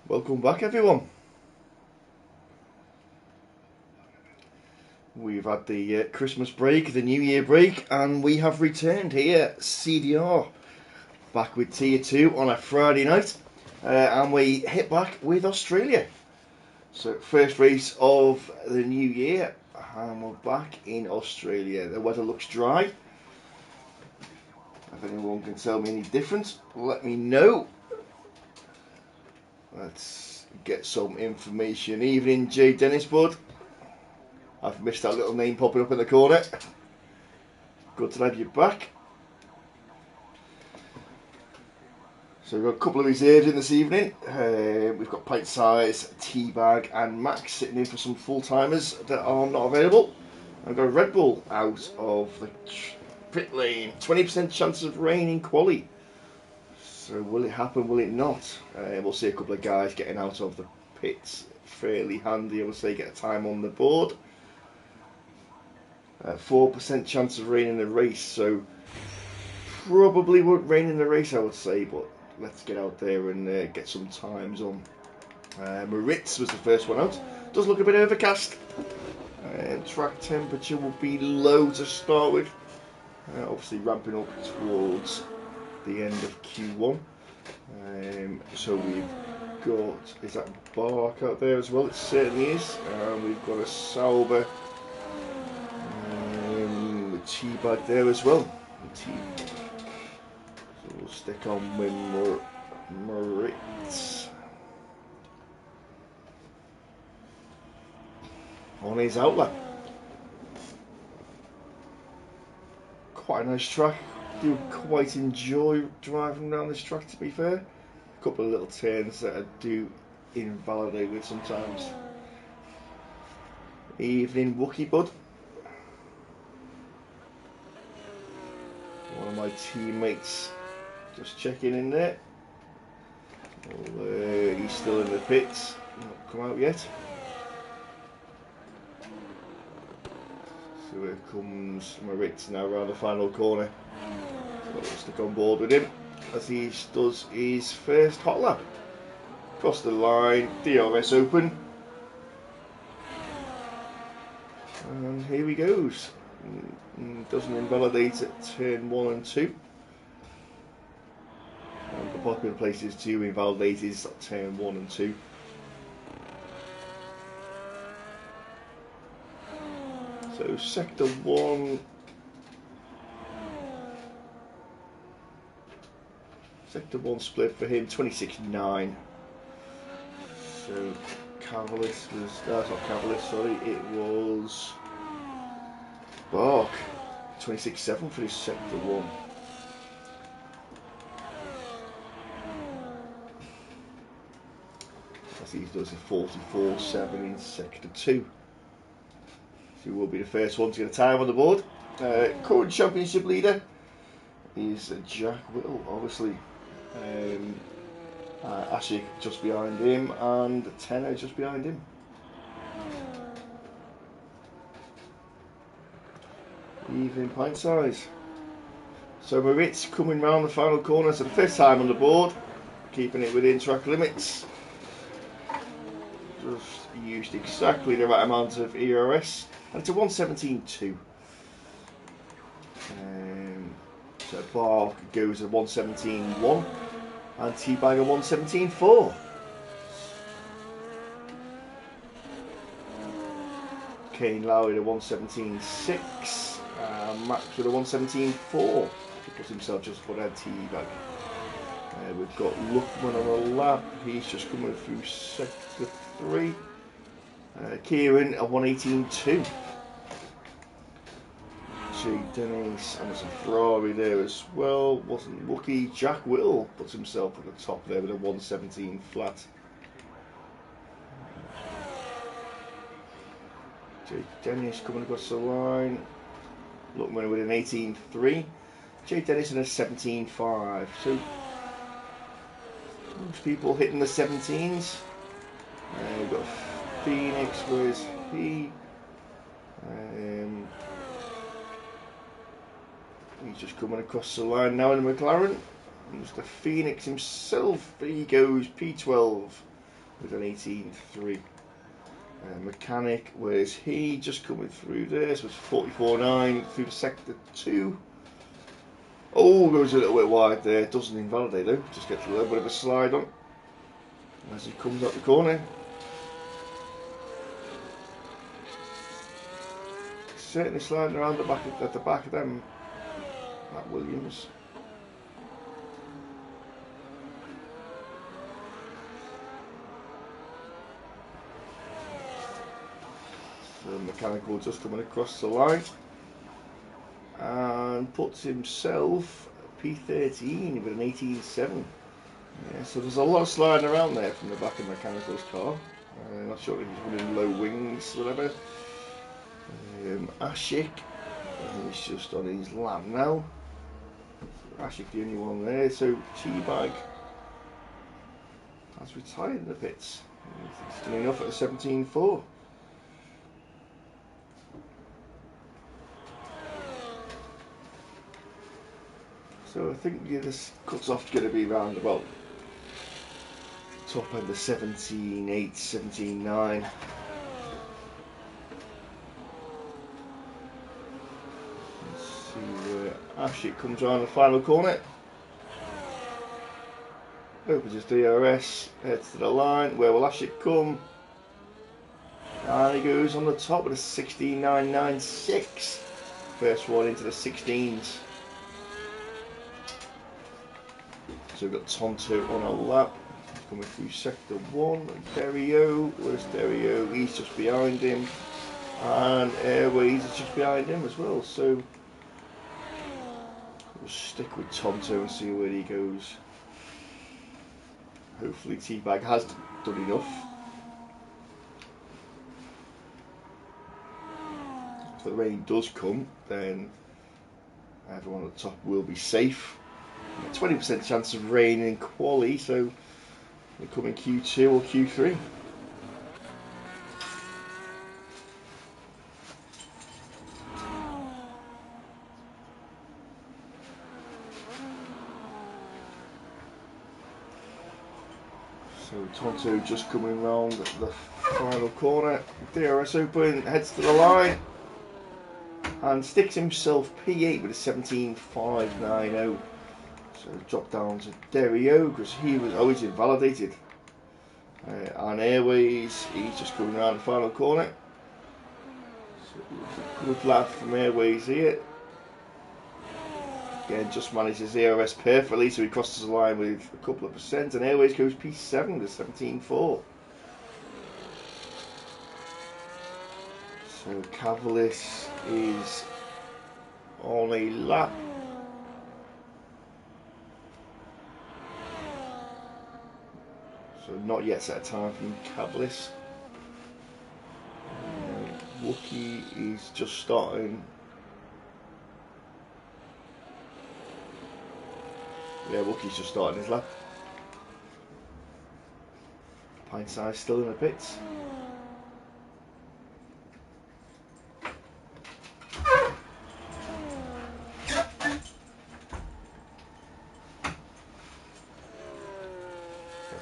Welcome back, everyone. We've had the Christmas break, the New Year break, and we have returned here, CDR, back with Tier 2 on a Friday night, and we hit back with Australia. So, first race of the new year, and we're back in Australia. The weather looks dry. If anyone can tell me any different, let me know. Let's get some information. Evening, Jay Dennis, bud. I've missed that little name popping up in the corner. Good to have you back. So we've got a couple of reserves in this evening. We've got Pint Size, Teabag and Max sitting in for some full-timers that are not available. I've got a Red Bull out of the pit lane. 20% chance of rain in quali. So will it happen, will it not? We'll see a couple of guys getting out of the pits. Fairly handy, I would say, get a time on the board. 4% chance of rain in the race, so probably won't rain in the race, I would say, but let's get out there and get some times on. Maritz was the first one out. Does look a bit overcast. Track temperature will be low to start with. Obviously ramping up towards the end of Q1. So we've got, is that Bark out there as well? It certainly is. We've got a Sauber Teabag there as well. So we'll stick on with Moritz on his outlet. Quite a nice track. Do quite enjoy driving around this track, to be fair. A couple of little turns that I do invalidate with sometimes. Evening, Wookie bud. One of my teammates just checking in there. He's still in the pits, not come out yet. So here comes Moritz now around the final corner. So we'll stick on board with him as he does his first hot lap. Across the line, DRS open. And here he goes. Doesn't invalidate at turn 1 and 2. And the popular places to invalidate is at turn 1 and 2. So sector 1. Sector 1 split for him, 26.9. So Cavalis was, that's not Cavalis, sorry, it was Bark, 26.7 for his sector 1. As he does a 44.7 in sector 2. So he will be the first one to get a time on the board. Current championship leader is Jack Whittle, obviously. Ashik just behind him and Tenno just behind him. Even Pint Size. So Moritz coming round the final corner, so the first time on the board, keeping it within track limits. Just used exactly the right amount of ERS, and it's a 117.2. So Bark goes at 117.1 and Teabag at 117.4. Kane Lowry at 117.6 and Max with a 117.4. He puts himself just for that Teabag. We've got Luckman on a lap, he's just coming through sector 3. Kieran at 118.2. Jay Dennis and there's a Ferrari there as well. Wasn't Wookie. Jack Whittle puts himself at the top there with a 117 flat. Jay Dennis coming across the line. Luckman with an 18.3. Jay Dennis in a 17.5. So most people hitting the 17s. We've got Phoenix, where's he? He's just coming across the line now in the McLaren. Mr. Phoenix himself, he goes P12. with an 18.3. Mechanic, where's he? Just coming through there, so it's 44.9 through the sector 2. Oh, goes a little bit wide there, doesn't invalidate though, just gets a little bit of a slide on as he comes up the corner. Certainly sliding around the back at the back of them, that Williams. So Mechanical just coming across the line and puts himself P13 with an 18.7. Yeah, so there's a lot of sliding around there from the back of Mechanical's car. Not sure if he's running low wings, whatever. Ashik, he's just on his lap now. Ashik the only one there, so T-Bag has retired in the pits. He's doing enough at a 17.4. So I think this cuts off going to be around about top end of 17.8, 17.9. Ashik comes around the final corner, opens his DRS, heads to the line. Where will Ashik come? And he goes on the top with a 16.996. First one into the 16s. So we've got Tonto on a lap, coming through sector 1. Derio, where's Derio? He's just behind him, and Airways is just behind him as well. So we'll stick with Tonto and see where he goes. Hopefully T-Bag has done enough. If the rain does come, then everyone at the top will be safe. 20% chance of rain in quali, so they come in Q2 or Q3. So Tonto just coming round the final corner. DRS open, heads to the line, and sticks himself P8 with a 17.590. So drop down to Derio because he was always invalidated. On Airways, he's just coming around the final corner. So a good lap from Airways here. Again, just manages DRS perfectly, so he crosses the line with a couple of percent. And Airways goes P7 with 17.4. So Cavalis is on a lap. So not yet set a time from Cavalis. Wookie is just starting. Yeah, Wookie's just starting his lap. Pint size still in the pits.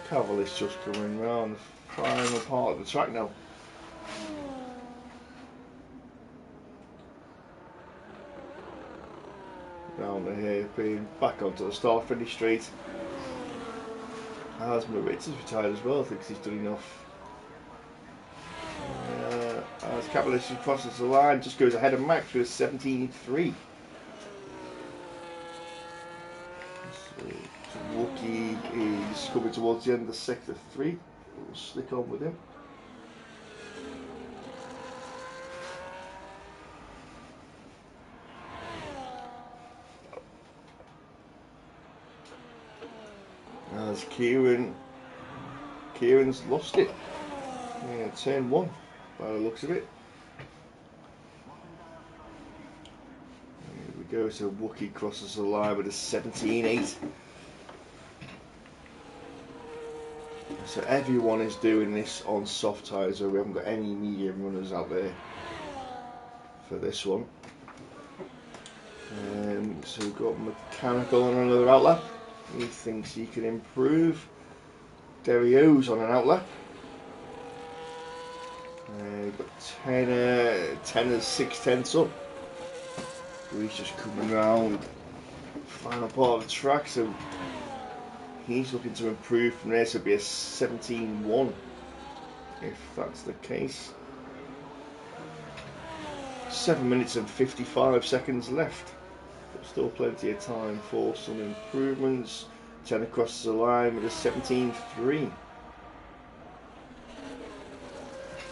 Cavalis just coming round the final part of the track now. Down the hairpin, back onto the start finish straight. As Moritz is retired as well, thinks he's done enough. As Cavalis crosses the line, just goes ahead of Max with 17.3. So Wookie is coming towards the end of sector 3. We'll stick on with him. As Kieran's lost it. Yeah, turn 1 by the looks of it. Here we go, so Wookie crosses the line with a 17.8. So everyone is doing this on soft tyres, so we haven't got any medium runners out there for this one. So we've got Mechanical on another outlap. He thinks he can improve. Derio's on an outlap. We've got 10 6 tenths up. So he's just coming around final part of the track, so he's looking to improve from there, so it'll be a 17-1 if that's the case. 7 minutes and 55 seconds left, but still plenty of time for some improvements. 10 across the line with a 17-3.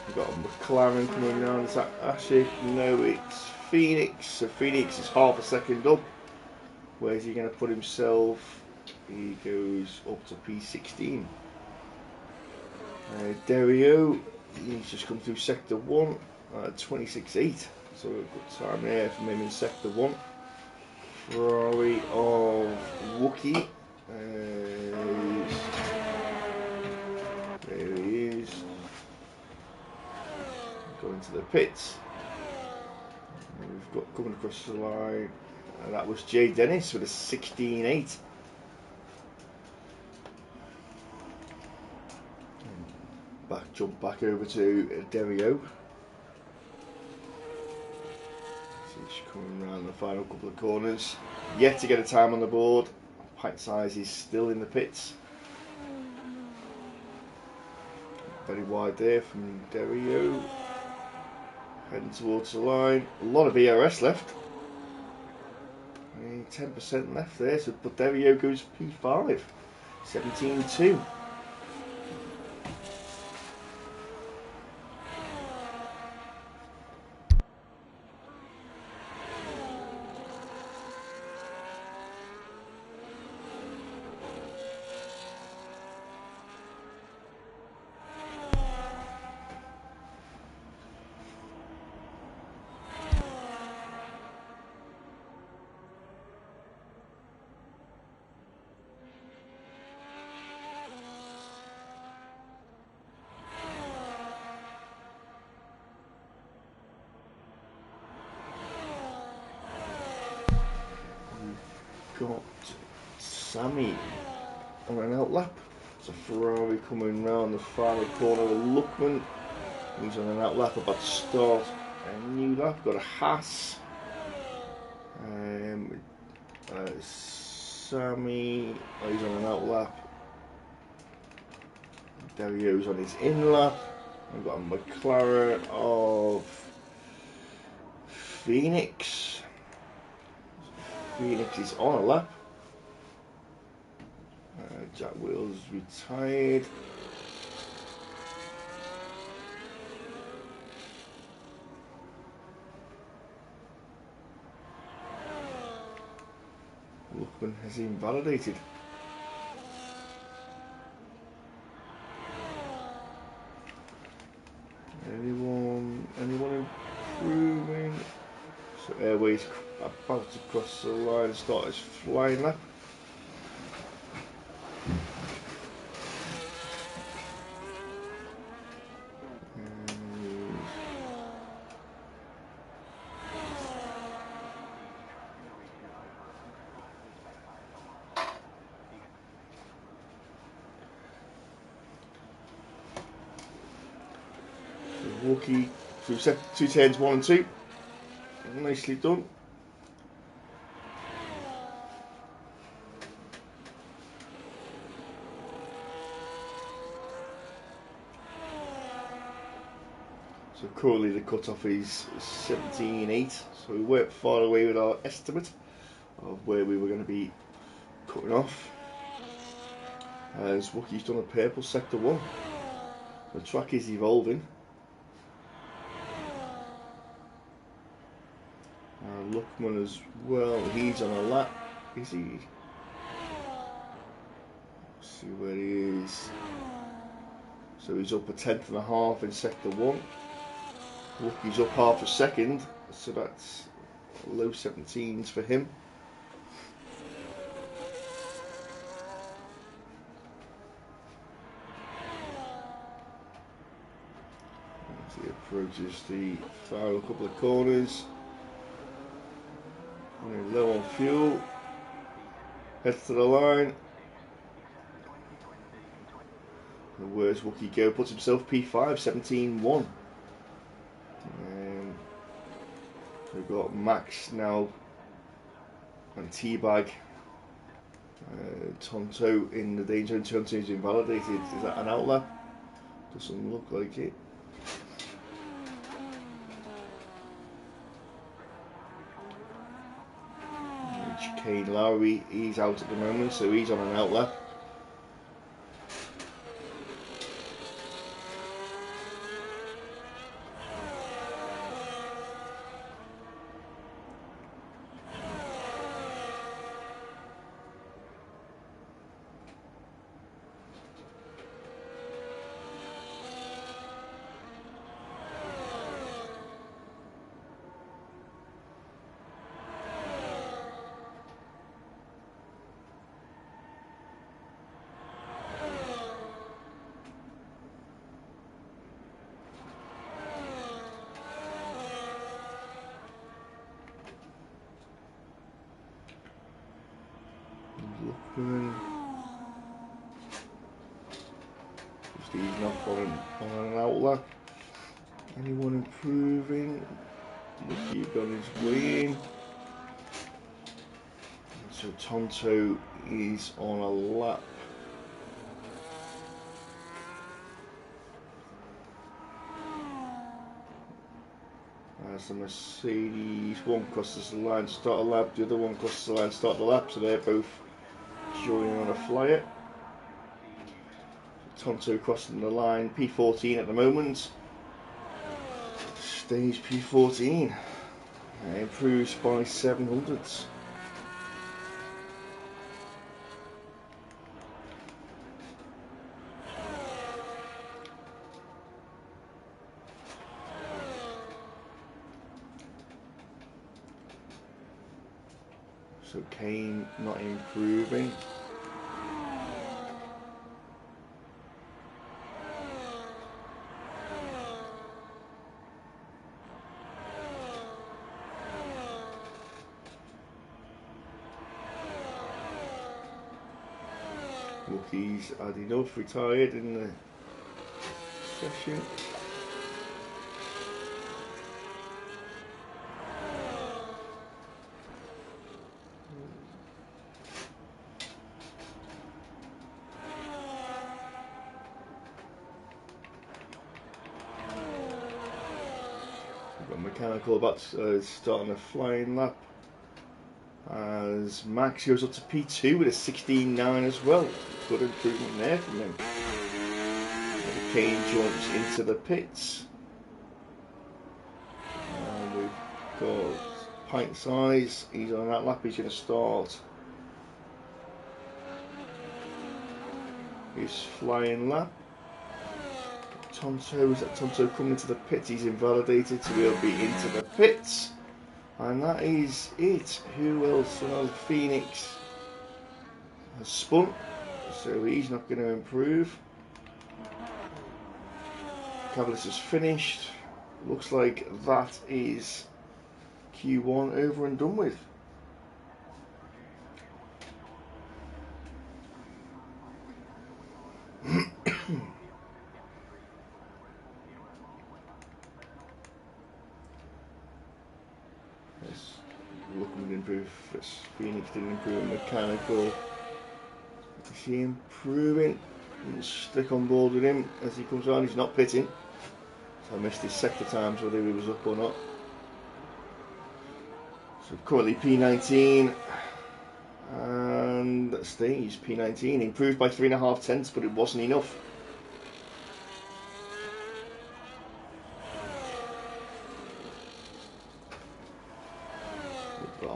We've got a McLaren coming down. Is that Ashik? No, it's Phoenix. So Phoenix is half a second up. Where's he going to put himself? He goes up to P16. Dario, he's just come through sector 1 at 26.8. So a good time there from him in sector 1. Ferrari of Wookie. There he is. Going to the pits. We've got coming across the line. And that was Jay Dennis with a 16.8. Jump back over to Dario. He's coming around the final couple of corners. Yet to get a time on the board. Pint size is still in the pits. Very wide there from Dario. Heading towards the line. A lot of ERS left. 10% left there, so but Dario goes P5. 17-2. Got Sammy on an outlap. It's a Ferrari coming round the final corner of Luckman. He's on an outlap about to start a new lap. Got a Haas. Sammy, he's on an outlap. Dario's on his in lap. We've got a McLaren of Phoenix. Phoenix is on a lap. Jack Wheels retired. Lookman has invalidated. Anyone improving? So Airways about to cross the line and start his flying lap. Wookie through 210s 1 and 2. Nicely done. So currently the cutoff is 17.8, so we weren't far away with our estimate of where we were going to be cutting off. As Wookie's done a purple sector 1. The track is evolving. Luckman as well, he's on a lap, is he? Let's see where he is. So he's up a 10.5 in sector 1. Wookie's up half a second, so that's low 17s for him. As he approaches the final couple of corners. Running low on fuel. Heads to the line. And where's Wookie go? Puts himself P5, 17-1. We've got Max now and Teabag. Tonto in the danger and Tonto is invalidated. Is that an outlap? Doesn't look like it. Kane Lowry, he's out at the moment, so he's on an outlap. He's not on an outlap. Anyone improving? Lucky got his way in. So Tonto is on a lap. As the Mercedes, one crosses the line, start a lap, the other one crosses the line, start the lap, so they're both joining on a flyer. Tonto crossing the line, P14 at the moment. Stage P14 improves by 700s. So Kane not improving. He's had enough, retired in the session. We've got Mechanical about starting a flying lap. As Max goes up to P2 with a 16.9 as well. Good improvement there from him. And Kane jumps into the pits. And we've got Pint Size. He's on that lap. He's going to start his flying lap. Tonto coming into the pits. He's invalidated, so he'll be into the pits. And that is it. Who else? Well, Phoenix has spun, so he's not going to improve. Cavalis is finished. Looks like that is Q1 over and done with. Looking to improve. Phoenix didn't improve mechanical. Is he improving? Stick on board with him as he comes on. He's not pitting. So I missed his sector times whether he was up or not. So currently P19 and stage P19 improved by 3.5 tenths, but it wasn't enough.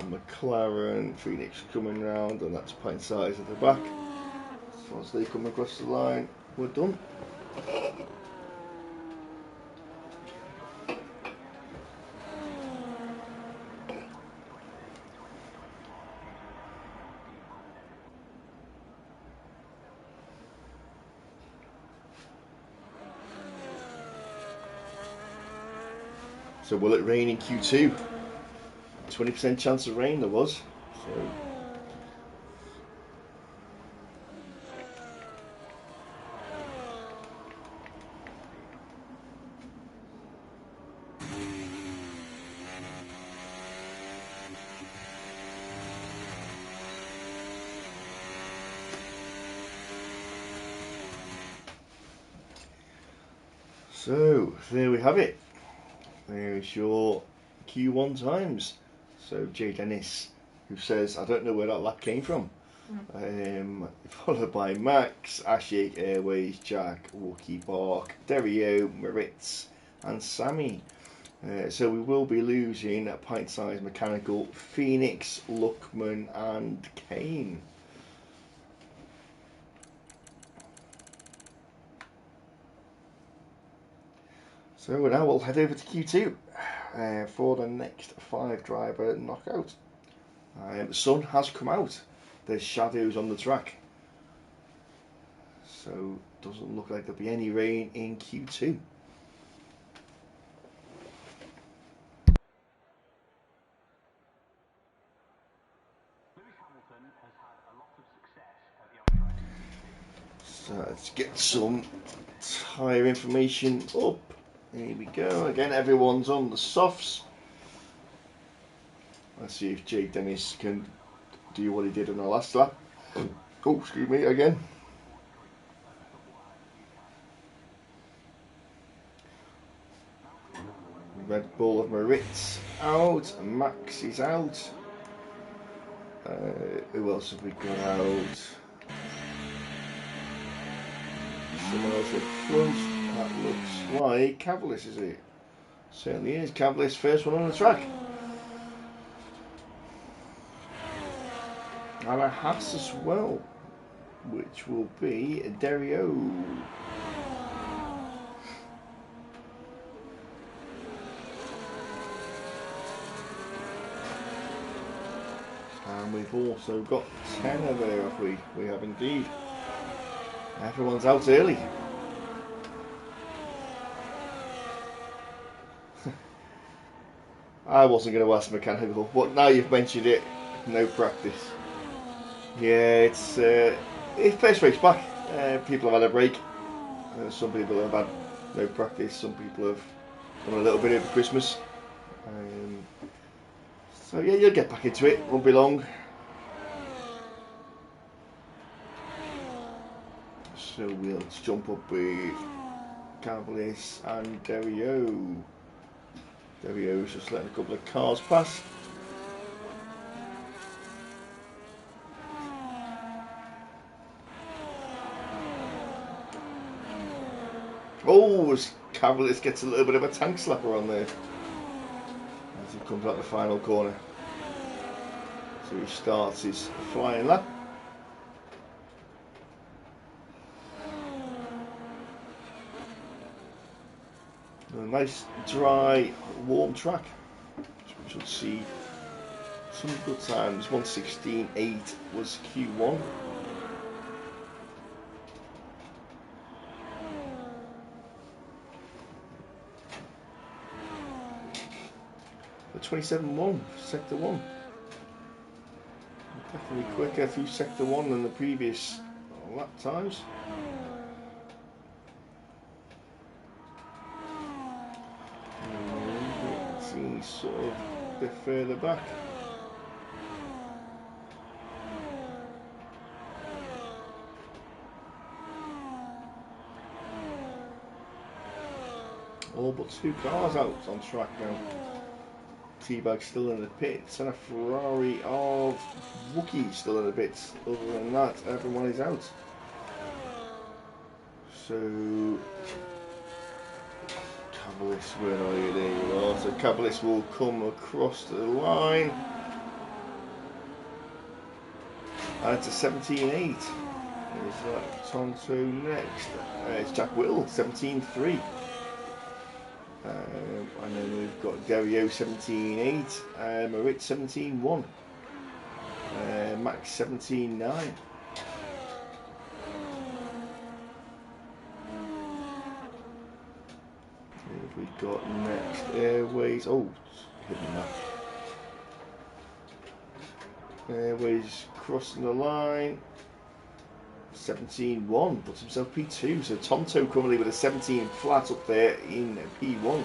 McLaren, Phoenix coming round, and that's Pint Size at the back. So once they come across the line, we're done. So will it rain in Q2? 20% chance of rain there was. So So there we have it. There's your Q1 times. So Jay Dennis, who says, I don't know where that lap came from. Followed by Max, Ashik, Airways, Jack, Wookie Park, Derio, Moritz, and Sammy. So we will be losing Pint Size Mechanical, Phoenix, Luckman, and Kane. So now we'll head over to Q2 for the next 5 driver knockout. The sun has come out. There's shadows on the track. So doesn't look like there'll be any rain in Q2. So let's get some tyre information up. Here we go. Again, everyone's on the softs. Let's see if Jake Dennis can do what he did on the last lap. Oh, excuse me, again. Red Bull of Moritz out. Max is out. Who else have we got out? Someone else up front. That looks like Cavalis, is it? Certainly is. Cavalis, first one on the track. And a Haas as well, which will be Derio. And we've also got Tenor there, have we? We have indeed. Everyone's out early. I wasn't going to ask mechanical, but now you've mentioned it, no practice. Yeah, it's first race back. People have had a break. Some people have had no practice. Some people have done a little bit over Christmas. So yeah, you'll get back into it. Won't be long. So we'll jump up with Cavalis and Derio. Derio's just letting a couple of cars pass. Oh, as Cavalis gets a little bit of a tank slapper on there as he comes out the final corner. So he starts his flying lap. A nice, dry, warm track. We should see some good times. 1:16.8 was Q1. The 27.1, Sector 1. Definitely quicker through Sector 1 than the previous lap times. He's sort of a bit further back. All but 2 cars out on track now. T-Bag still in the pits and a Ferrari of Wookie still in the pits. Other than that, everyone is out. So Cavalis, where are you? There you are. So Cavalis will come across the line. And it's a 17.8. Is that Tonto next? It's Jack Whittle, 17.3. And then we've got Derio 17.8, Moritz 17.1, Max 17.9. We've got next Airways. Oh, hit me now. Airways crossing the line. 17.1, puts himself P2. So Tonto currently with a 17 flat up there in P1.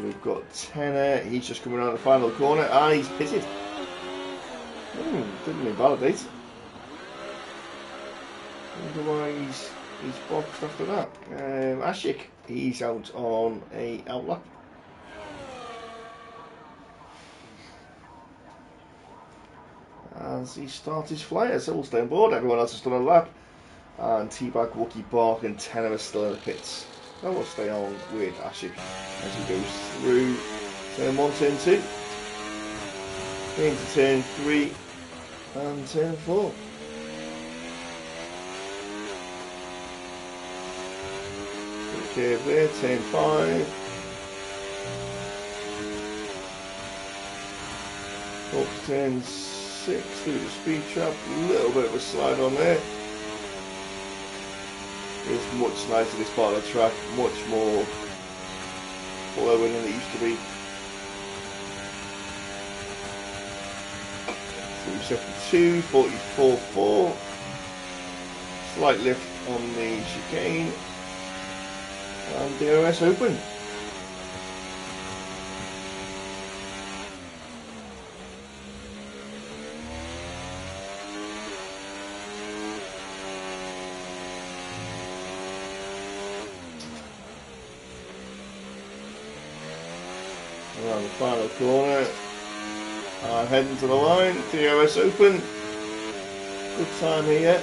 We've got Tenor. He's just coming around the final corner. And he's pitted. Didn't invalidate. Wonder why he's he's boxed after that. Ashik, he's out on a outlap. As he starts his flyer, so we'll stay on board. Everyone else has done a lap. And T-Bag, Wookie, Bark and Tenor are still in the pits. Now we'll stay on with Ashik as he goes through turn 1, turn 2, into turn 3 and turn 4. Good curve there, turn 5. Up to turn 6 through the speed trap, a little bit of a slide on there. It's much nicer this part of the track, much more flowing than it used to be. Through sector 2, 44.4. Slight lift on the chicane. And DRS open. Around the final corner and heading to the line. DRS open. Good time here.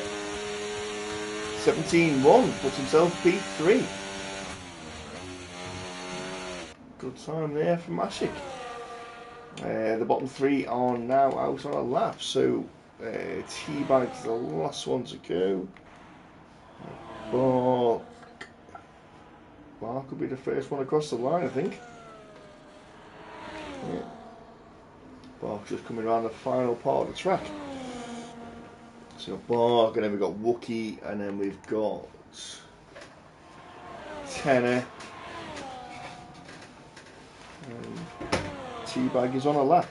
17.1 puts himself P3. Good time there from Ashik. The bottom 3 are now out on a lap, so T-Bag's the last one to go. Bark will be the first one across the line, I think. Yeah. Bark's just coming around the final part of the track. So Bark, and then we've got Wookie, and then we've got Tenor. And T-Bag is on a lap.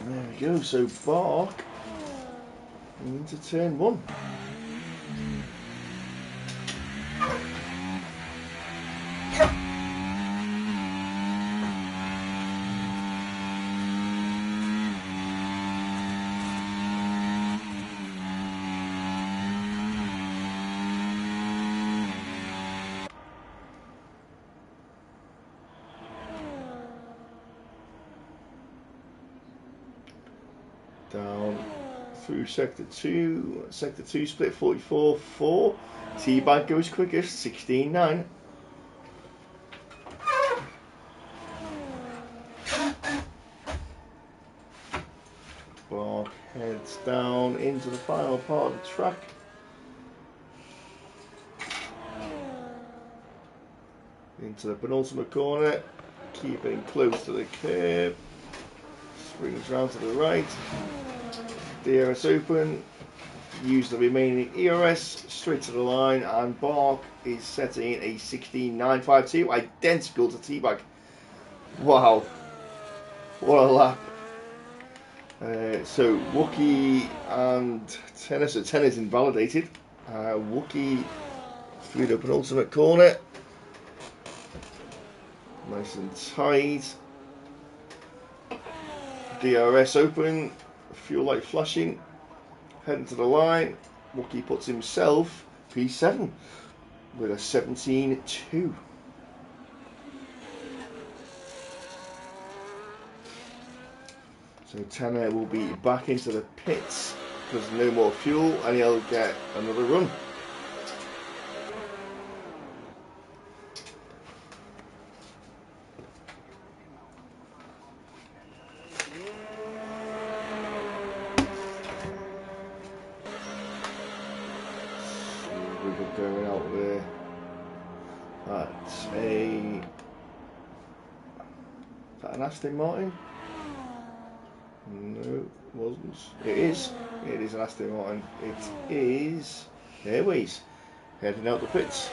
There we go, so Bark into turn 1. Down through sector 2. Sector 2 split 44.4. T-Bag goes quickest, 16.9. Bark heads down into the final part of the track. Into the penultimate corner, keeping close to the curb. Swings round to the right. DRS open. Use the remaining ERS straight to the line, and Bark is setting a 16.952, identical to T-Bag. Wow, what a lap! So Wookie and Tenor. So Tenor's invalidated. Wookie through the penultimate corner, nice and tight. DRS open, fuel light flashing, heading to the line. Wookie puts himself P7 with a 17.2. So Tenor will be back into the pits because no more fuel, and he'll get another run. Going out there. That's a. Is that an Aston Martin? No, it wasn't. It is. It is an Aston Martin. It is Airways heading out the pits.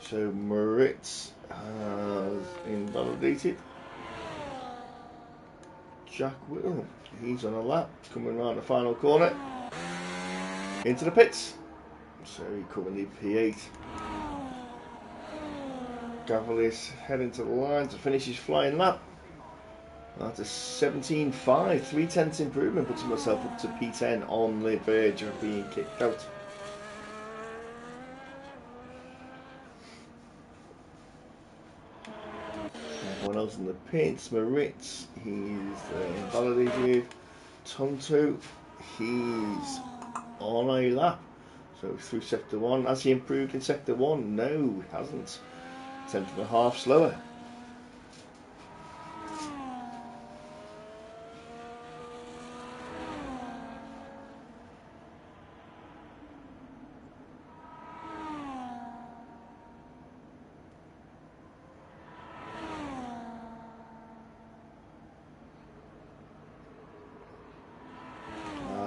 So Moritz has invalidated. Jack Whittle, he's on a lap, coming around the final corner into the pits. So he currently P8. Gavali's heading to the line to finish his flying lap. That's a 17.5, 3/10 improvement, putting myself up to P10 on the verge of being kicked out. Everyone else in the pits, Moritz, he's invalidated. Tonto, he's on a lap. So through sector 1, has he improved in sector 1? No, he hasn't. 10.5 slower.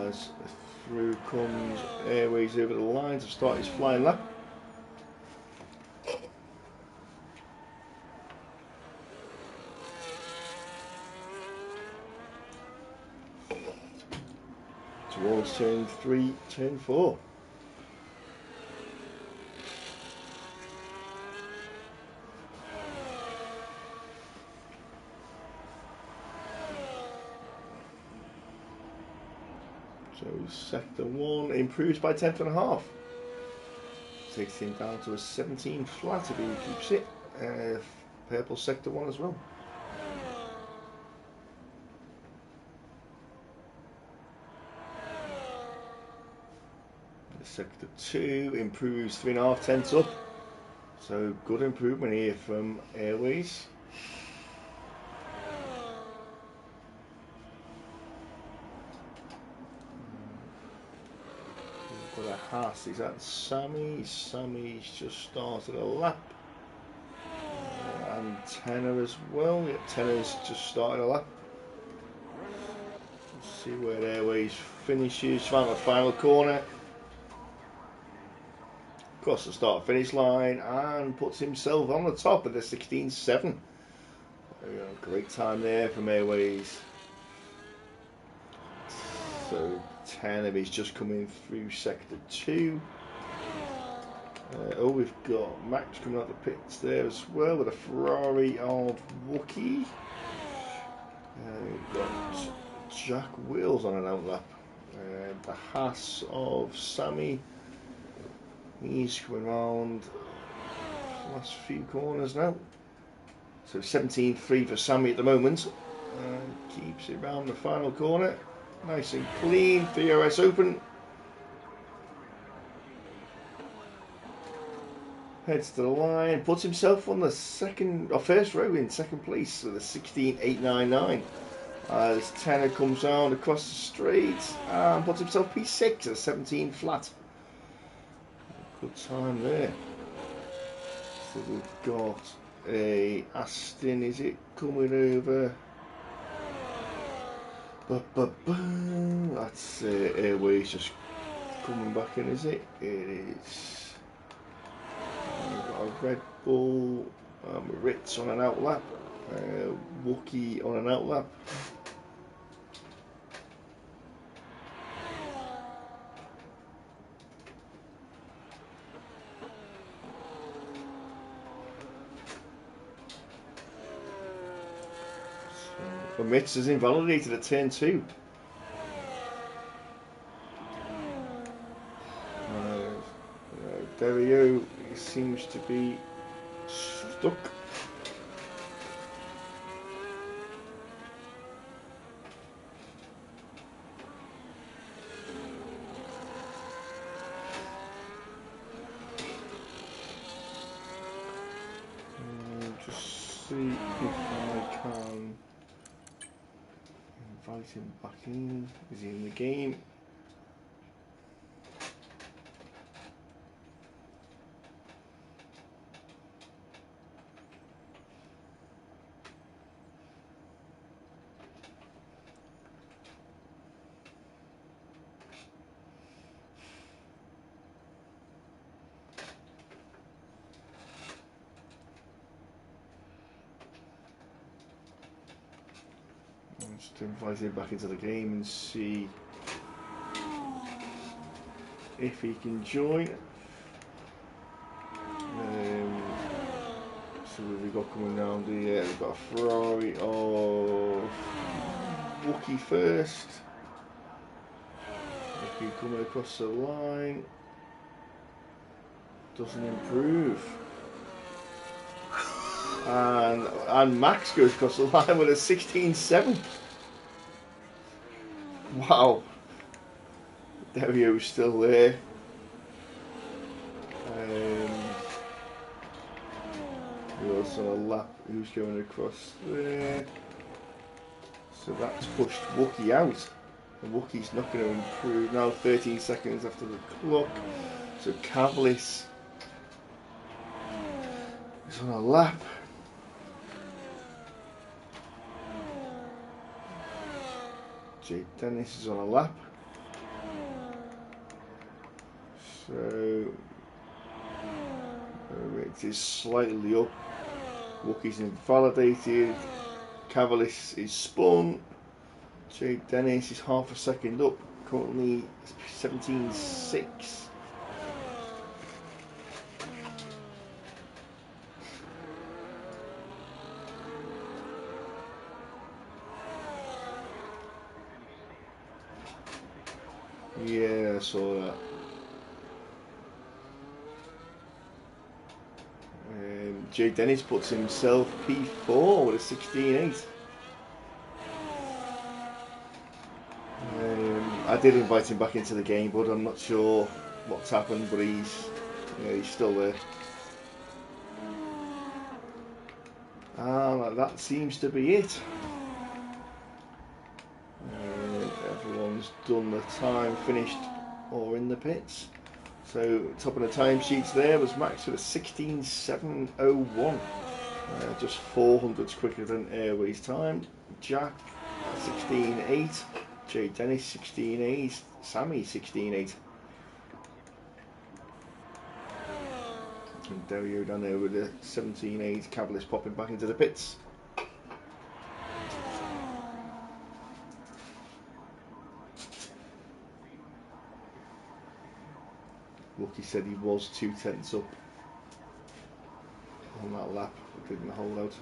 As through comes Airways over the line to start his flying lap. Towards turn 3, turn 4. So sector 1 improves by 10.5. Takes him down to a 17 flat if he keeps it. Purple sector 1 as well. Sector 2 improves 3.5 tenths up. So good improvement here from Airways. We've got a Haas. Is that Sammy? Sammy's just started a lap. And Tenor as well. Yeah, Tenor's just started a lap. Let's see where Airways finishes. Found the final corner. Across the start finish line and puts himself on the top of the 16.7. Great time there from Airways. So 10 of he's just coming through sector 2. We've got Max coming out the pits there as well with a Ferrari of Wookie. We've got Jack Wheels on an outlap. The Haas of Sammy. He's coming around the last few corners now. So 17.3 for Sammy at the moment. Keeps it around the final corner. Nice and clean. DRS open. Heads to the line. Puts himself on the first row in second place with a 16.899. As Tanner comes down across the straight and puts himself P6 at a 17 flat. Good time there. So we've got a Aston, is it, coming over? That's Airways just coming back in, is it? It is. We've got a Red Bull, Ritz on an outlap, Wookie on an outlap. Mitz is invalidated at turn 2. Derio seems to be stuck. Just see if I can invite him back in. Is he in the game? Just to invite him back into the game and see if he can join. who have we got coming down here? We've got a Ferrari of Wookie first. Wookie coming across the line. Doesn't improve. And Max goes across the line with a 16.7. Wow. Dario's still there. Who else on a lap? Who's going across there? So that's pushed Wookie out. And Wookie's not going to improve now. 13 seconds after the clock. So Cavlis is on a lap. Jake Dennis is on a lap. So it is slightly up. Wookie's invalidated. Cavalis is spun. Jake Dennis is half a second up. Currently 17.6. Yeah, I saw that. Jake Dennis puts himself P4 with a 16.8. I did invite him back into the game, but I'm not sure what's happened. But he's still there. That seems to be it. Everyone's done the time, finished, or in the pits. So top of the timesheets there was Max with a 16.701, just 400s quicker than Airways time. Jack 16.8, Jay Dennis 16.8, Sammy 16.8, and Dario down there with a 17.8. Cavalis popping back into the pits. Wookie said he was 2/10 up on that lap, but didn't hold out.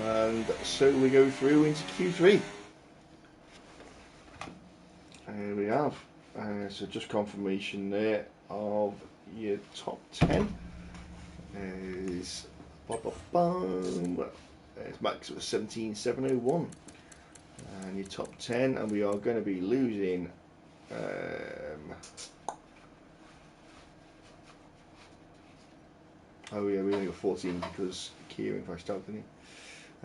And so we go through into Q3. Here we have. So just confirmation there of your top 10 is it's Max with 17.701, and your top 10, and we are going to be losing oh yeah, we only got 14 because Kieran crashed out, didn't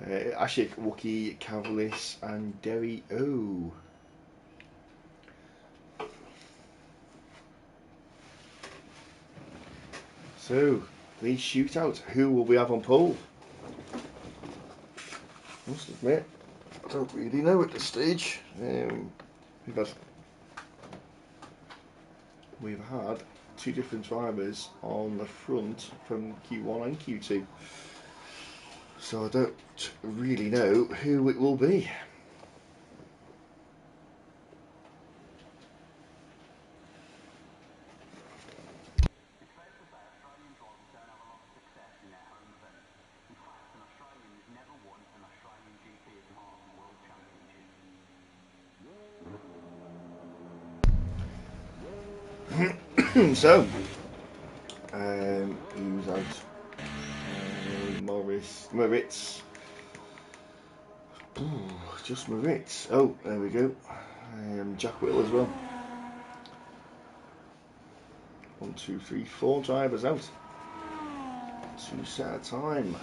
he? Ashik, Wookie, Cavalis, and Derry O. So these shootouts, who will we have on pole? I must admit, I don't really know at this stage. We've had two different drivers on the front from Q1 and Q2, so I don't really know who it will be. So, who's out? Moritz. Ooh, just Moritz. Oh, there we go. Jack Whittle as well. 1, 2, 3, 4 drivers out. 2 set at a time.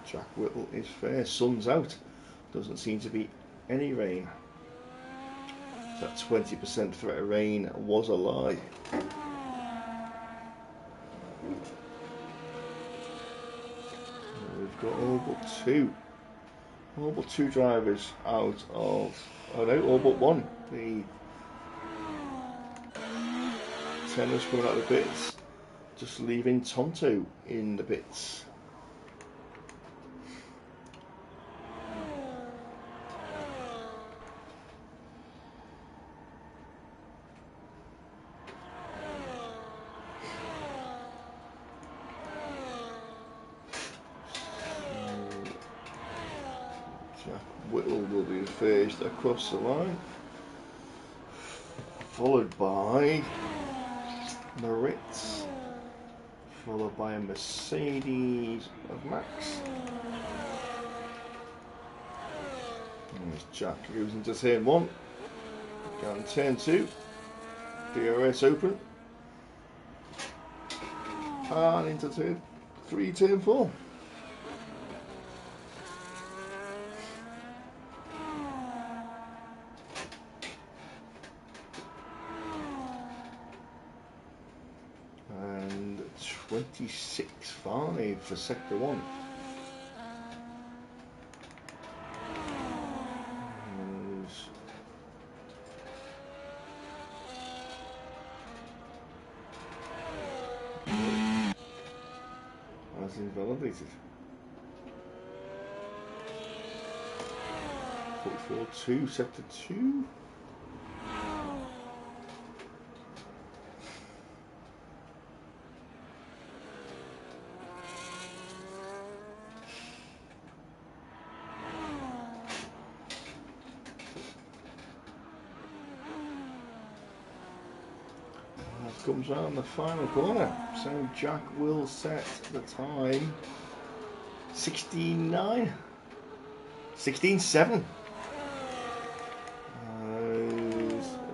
Jack Whittle is fair. Sun's out. Doesn't seem to be any rain. That 20% threat of rain was a lie. We've got all but two drivers out of, oh no, all but one. The 10 was coming out of the pits. just leaving Tonto in the pits. Whittle will be the first across the line, followed by Moritz, followed by a Mercedes of Max. And there's Jack goes into turn 1, down turn 2, DRS open, and into turn 3, turn 4. And 26.5 for sector 1. As invalidated. 44.2, sector 2. Comes round the final corner, so Jack will set the time 16.9, 16.7.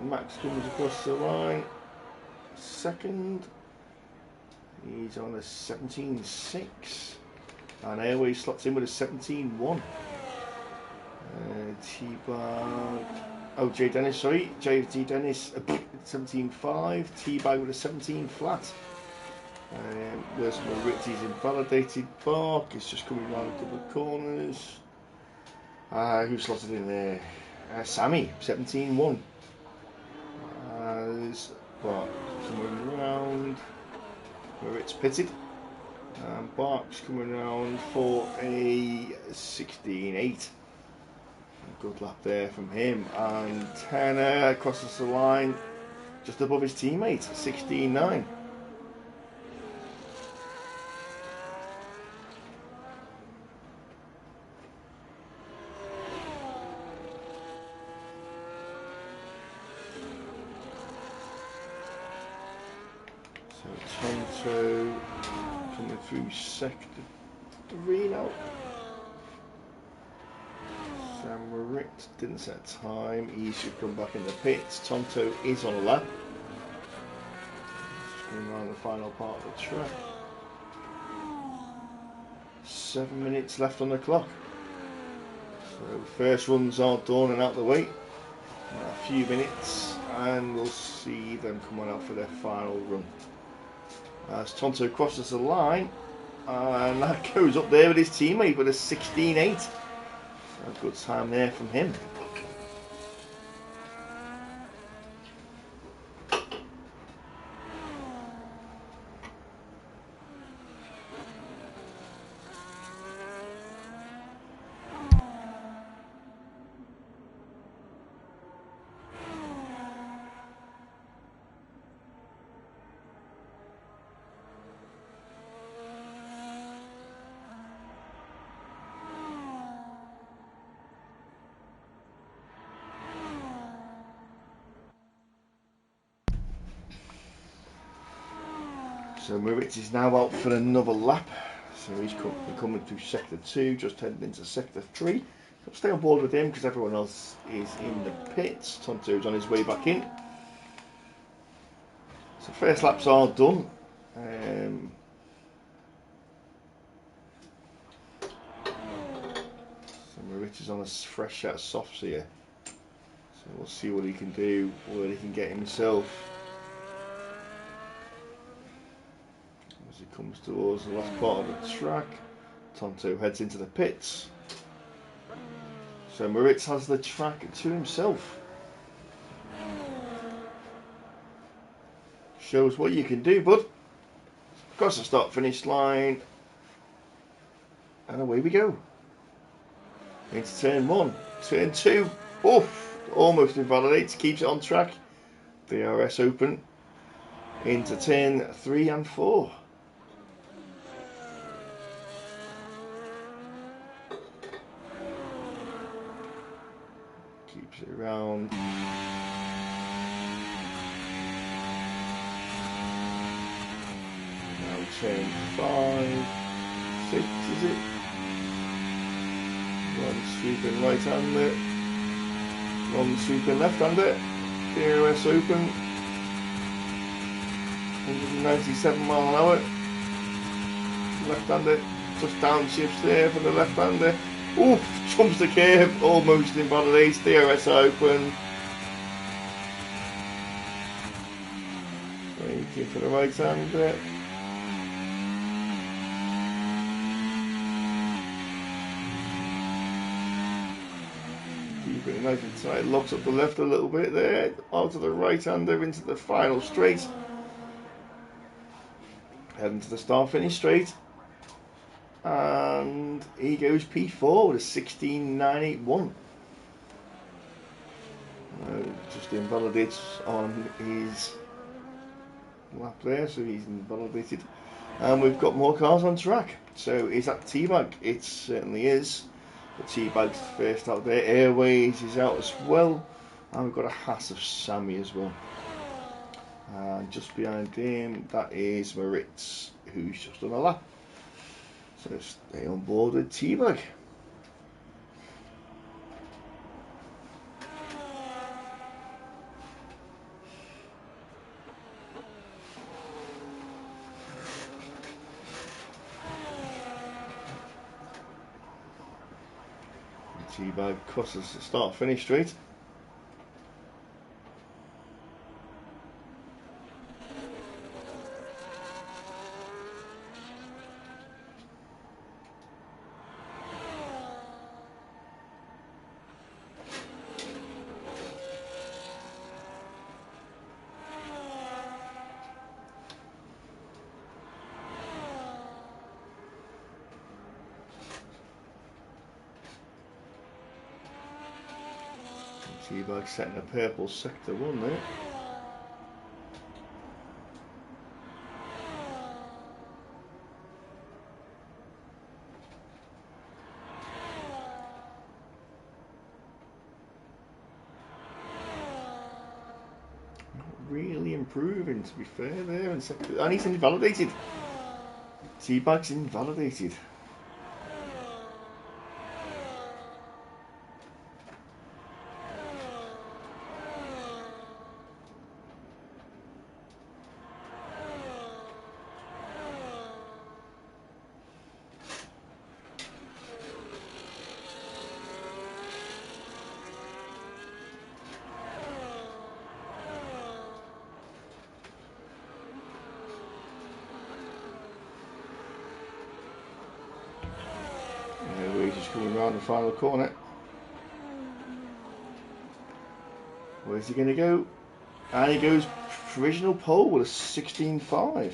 Max comes across the line second, he's on a 17.6, and Airways slots in with a 17.1. T-Bar, oh, JD Dennis, 17.5, T-Bag with a 17 flat. Where's Moritz? He's invalidated. Bark is just coming round a couple of corners. Who slotted in there? Sammy, 17.1. Bark coming round. Moritz pitted. Bark's coming round for a 16.8. Good lap there from him. And Tanner crosses the line just above his teammate, 16.9. So Tonto coming through sector 3 now. Moritz didn't set time, he should come back in the pits. Tonto is on a lap. Just going around the final part of the track. 7 minutes left on the clock. So first runs are done and out the way. A few minutes and we'll see them coming out for their final run. As Tonto crosses the line, and that goes up there with his teammate with a 16.8. A good time there from him. So Moritz is now out for another lap. So he's coming through sector 2, just heading into sector 3. So stay on board with him because everyone else is in the pits. Tonto's on his way back in. So first laps are done. So Moritz is on a fresh set of softs here. So we'll see what he can do, where he can get himself. As he comes towards the last part of the track, Tonto heads into the pits. So Moritz has the track to himself. Shows what you can do, bud. across the start finish line, and away we go. Into turn 1, turn 2, oof, almost invalidates, keeps it on track. DRS open, into turn 3 and 4. Keeps it around. Now turn 5, 6 is it? One sweeping right hander, one sweeping left hander. DRS open, 197 mile an hour. Left hander, just downshifts there for the left hander. Oof, jumps the curve, almost invalidates. DRS open. Waiting for the right hander. Keep it nice and tight, locks up the left a little bit there, out of the right hander into the final straight. Heading to the start finish straight. And he goes P4 with a 16.981. Just invalidates on his lap there, so he's invalidated. And we've got more cars on track. So is that T-Bag? It certainly is. The T-Bag's first out there. Airways is out as well. And we've got a Haas of Sammy as well. And just behind him, that is Moritz, who's just on a lap. So stay on board with T-Bag. T-Bag crosses the start finish straight. T-Bag setting a purple sector 1 there. Not really improving, to be fair, there in sector, and he's invalidated. T-Bag's invalidated. We're just coming around the final corner. Where's he going to go? And he goes provisional pole with a 16.5.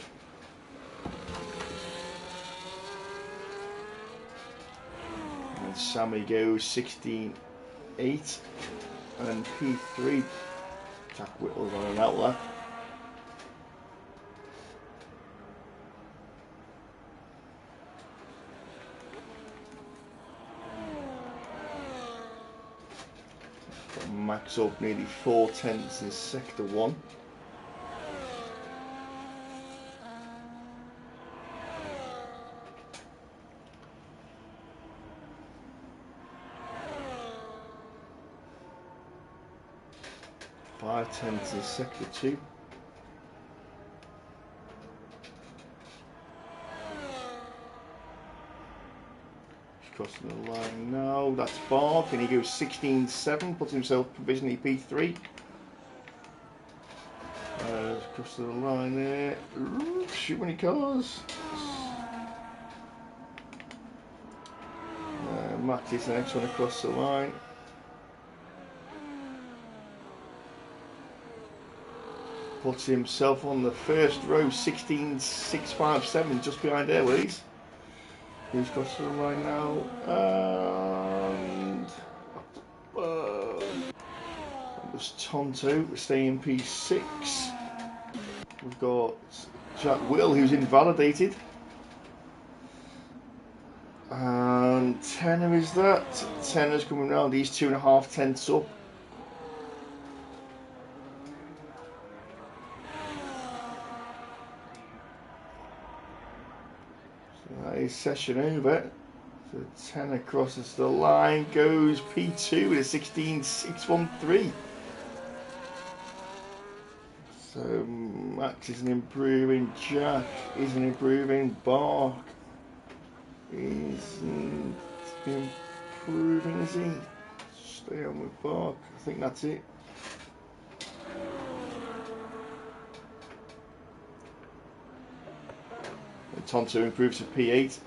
And Sammy goes 16.8. And P3, Jack Whittle's on an outlet. Max up nearly 4/10 in sector 1. Five tenths in sector 2. Crossing the line now, that's Bark, and he goes 16.7, puts himself provisionally P3. Across the line there. Shoot many cars. Max is the next one across the line. puts himself on the first row, 16.657, just behind Airways. Who's got to the line now? And it was Tonto staying P6. We've got Jack Will, who's invalidated. And Tenor is that. Tenor's coming round, he's 2.5 tenths up. So that is session over. So Tenor crosses the line, goes P2 with a 16.613. So Max isn't improving, Jack isn't improving, Bark isn't improving, is he? Stay on with Bark, I think that's it. And Tonto improves to P8.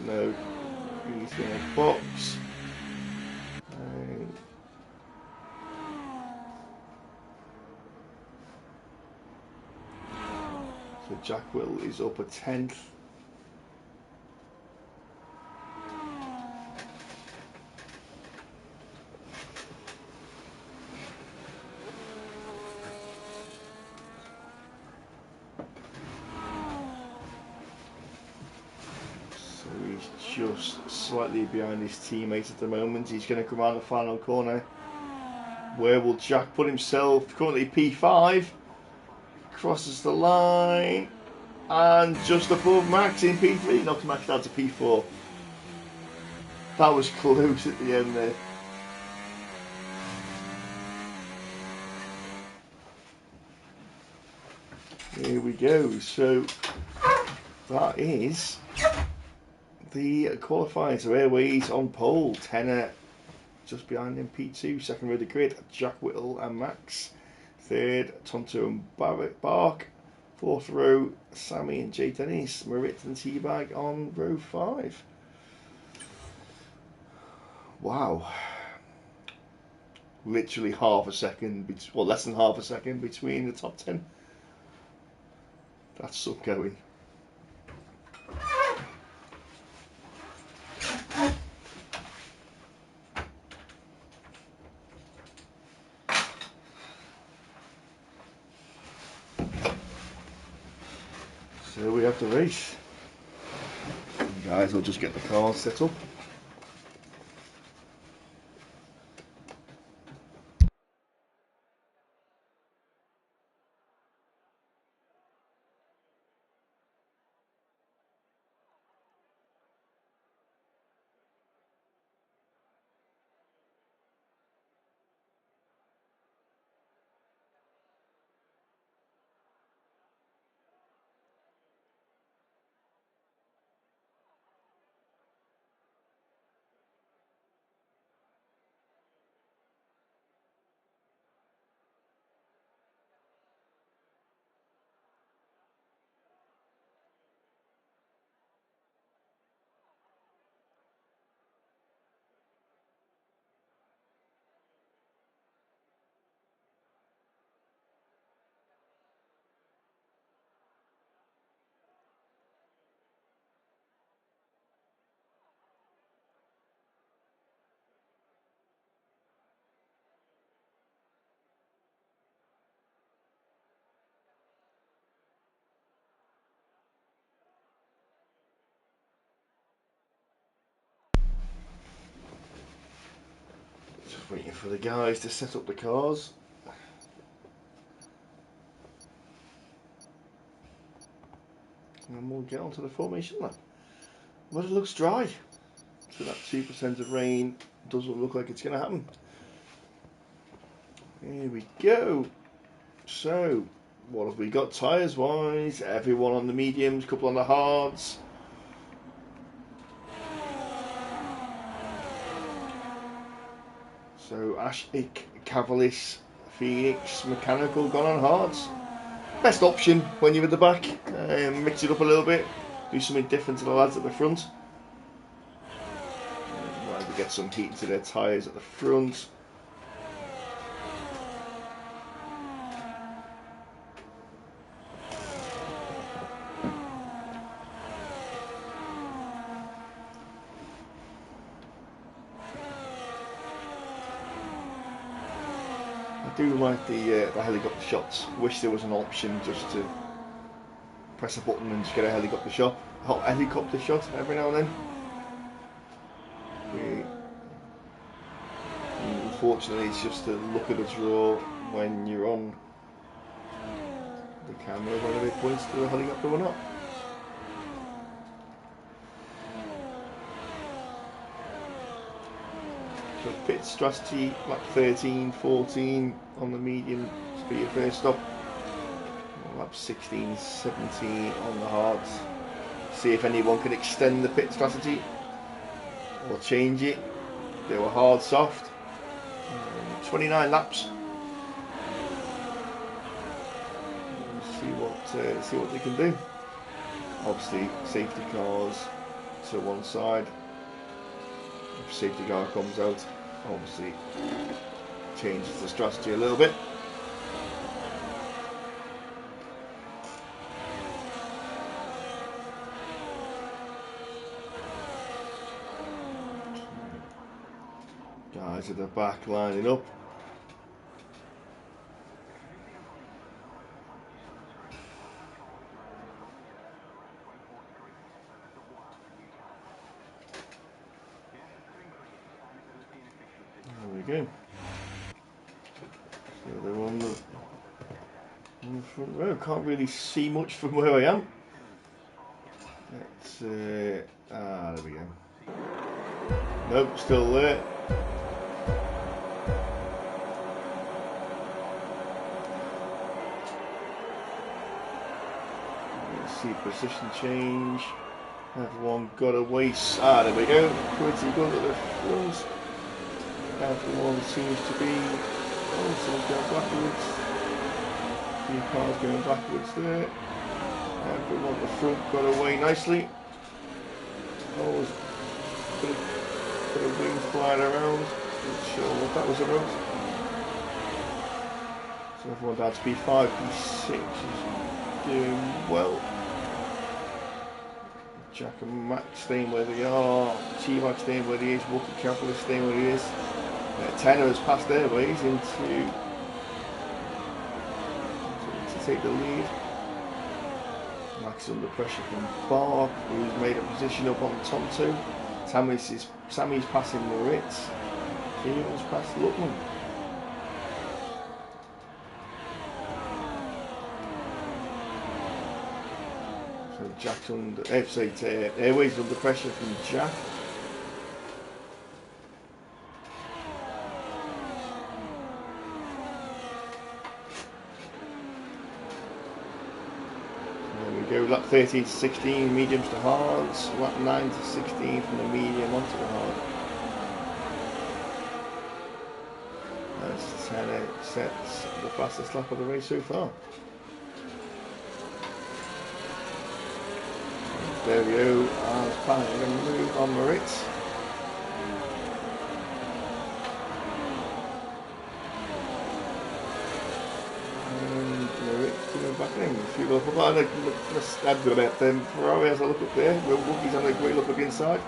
No, he's in a box. So Jack Will is up a tenth. So he's just slightly behind his teammates at the moment. He's going to come around the final corner. Where will Jack put himself? Currently P5. Crosses the line. And just above Max in P3. Knocks Max down to P4. That was close at the end there. Here we go. So that is the qualifiers. So Airways on pole. Tenor just behind him, P2. Second row of the grid, Jack Whittle and Max. Third, Tonto and Bark. Fourth row, Sammy and Jay Dennis. Moritz and Teabag on row 5. Wow. Literally half a second, well, less than half a second between the top 10. That's some going. So we have the race. Guys, I'll just get the cars set up. Just waiting for the guys to set up the cars. And we'll get onto the formation lap. Well, it looks dry. So that 2% of rain doesn't look like it's going to happen. Here we go. So, what have we got tyres wise? Everyone on the mediums, couple on the hards. So Ashik, Cavalis, Phoenix, Mechanical gone on hards. Best option when you're at the back. Mix it up a little bit. Do something different to the lads at the front. Might get some heat into their tyres at the front. do like the helicopter shots. Wish there was an option just to press a button and just get a helicopter shot. Helicopter shot every now and then. Unfortunately, it's just to look at the draw when you're on the camera, whether it points to the helicopter or not. So pit strategy, lap 13, 14 on the medium speed first stop. Lap 16, 17 on the hards. See if anyone can extend the pit strategy or change it. They were hard, soft. 29 laps. See what they can do. Obviously, safety cars to one side. If safety car comes out, obviously changes the strategy a little bit. Guys at the back lining up. There we go. So they're on the front row. Can't really see much from where I am. Let's there we go. Nope, still there. See position change. Everyone got a waste. There we go. Pretty good at the front. Everyone seems to be. Someone's going backwards. A few cars going backwards there. Everyone at the front got away nicely. Bit of wings flying around. Not sure what that was about. So everyone down to P5, P6 is doing well. Jack and Max staying where they are, T-Max staying where he is, Walker Capital staying where he is. Tenor has passed their ways into to take the lead. Max is under pressure from Barb, who's made a position up on Tonto. Sammy's passing Moritz. Keelan's past Luckman. So Jack's under, Airways under pressure from Jack. There we go, lap 13 to 16, mediums to hards. Lap 9 to 16 from the medium onto the hard. That's 10 sets, the fastest lap of the race so far. There we go, as planning to move on Moritz. And Moritz coming back in. If you look up at them, Ferrari has a look up there. Wookie's having a great look at the inside.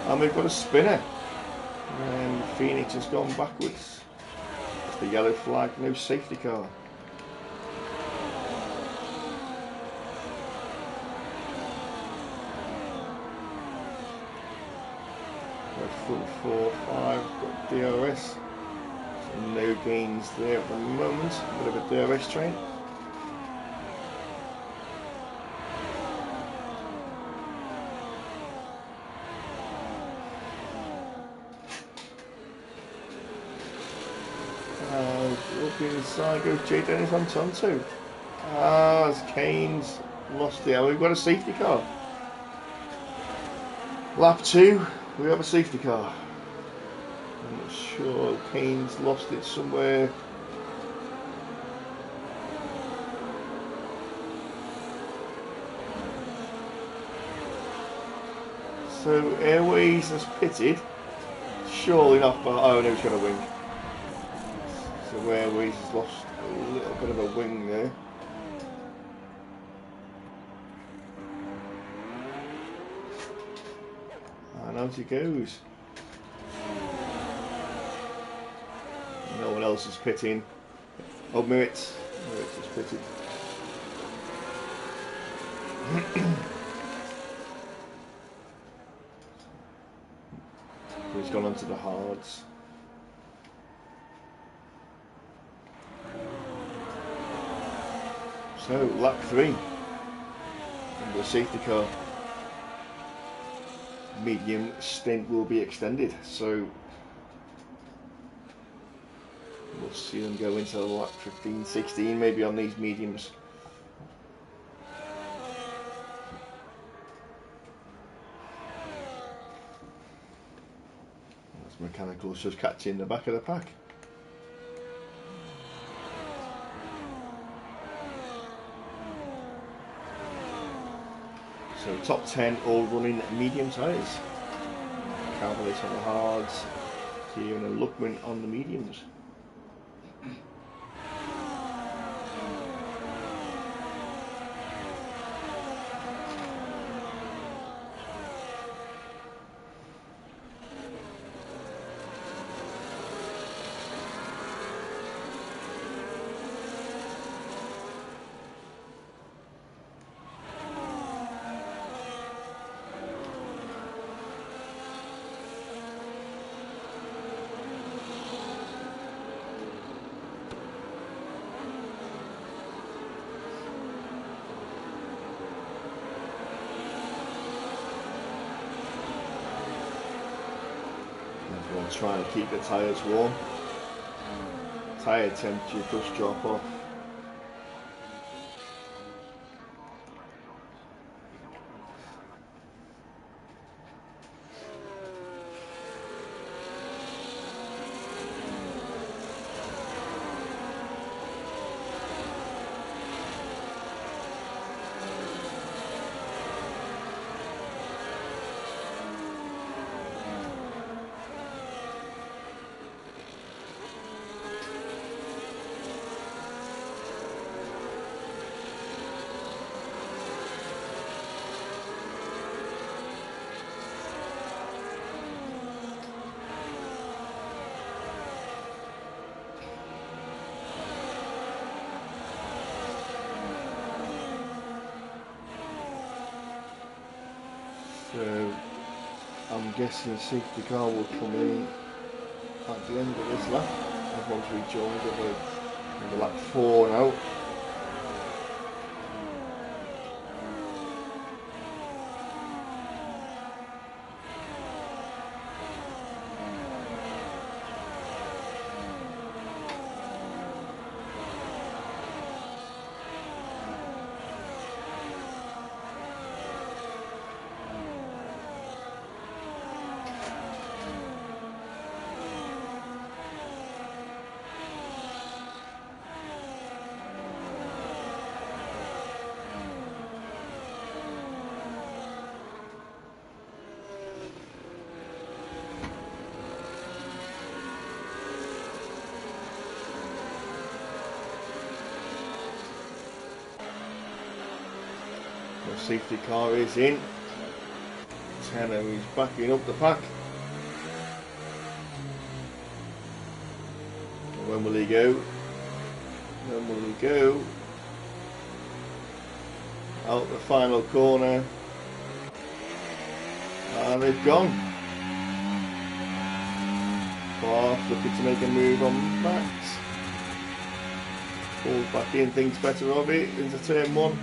And we've got a spinner. And Phoenix has gone backwards. It's the yellow flag, no safety car. Front 4, 5, got DRS. So no gains there at the moment. A bit of a DRS train. Up inside goes Jay Dennis on Tonto. As Kane's lost the we've got a safety car. Lap 2. We have a safety car. I'm not sure. Kane's lost it somewhere. So Airways has pitted. Surely not. But oh no, he's got a wing. So Airways has lost a little bit of a wing there. And out he goes. No one else is pitting. Oh, Meritz is pitted. He's gone onto the hards. So, lap 3. The safety car. Medium stint will be extended, so we'll see them go into lap 15, 16 maybe on these mediums. As Mechanical's just catching the back of the pack. So top 10 all running medium tyres. Cavaliers on the hards, Kieran and Luckman on the mediums. Everyone trying to keep the tyres warm. Tyre temperature does drop off. So I'm guessing the safety car will come in at the end of this lap. Everyone's rejoined over lap 4 now. The safety car is in. Tanner is backing up the pack. When will he go? When will he go? Out the final corner. And they've gone. Barth looking to make a move on Max. Falls back in, thinks better of it. Into turn 1.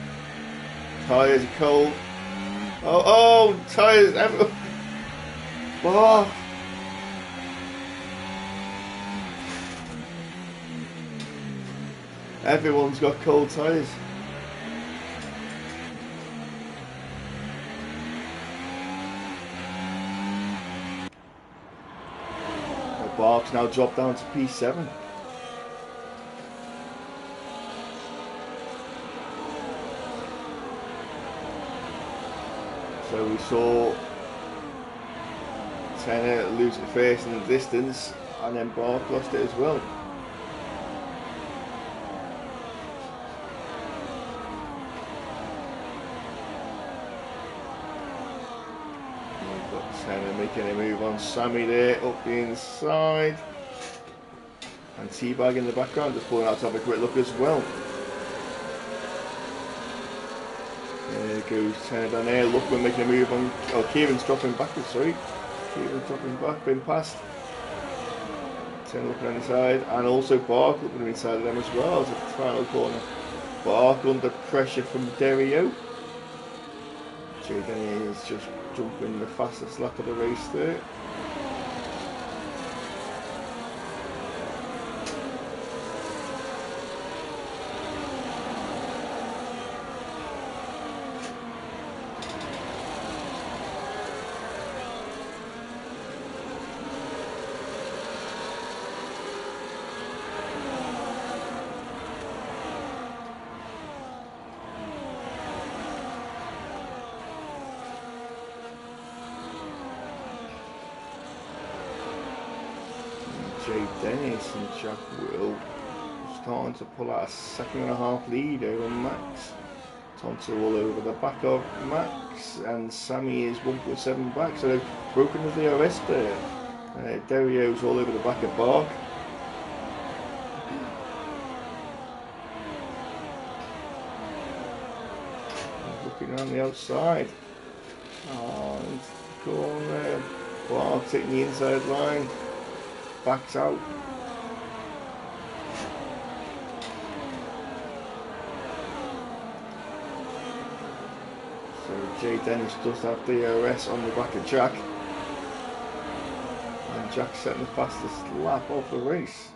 Tyres are cold. Oh, tyres. Barth. Everyone's got cold tyres. Bark's now dropped down to P7. So we saw Tanner lose it first in the distance, and then Bark lost it as well. We've got Tanner making a move on Sammy there, up the inside. And Teabag in the background, just pulling out to have a quick look as well. There goes Turner down there. Look, we're making a move on. Oh, Kieran's dropping backwards, sorry. Kieran's dropping back, been past. Turner looking on the side, and also Bark looking inside of them as well as a final corner. Bark under pressure from Derio. Jay Denny is just jumping the fastest lap of the race there. Jay Dennis and Jack Will starting to pull out a 2.5 lead over Max. Tonto all over the back of Max, and Sammy is 1.7 back, so they've broken the DRS there. Derio's all over the back of Bark. Looking around the outside. And corner. Bark taking the inside line. Backs out. So Jay Dennis does have DRS on the back of Jack. And Jack setting the fastest lap of the race.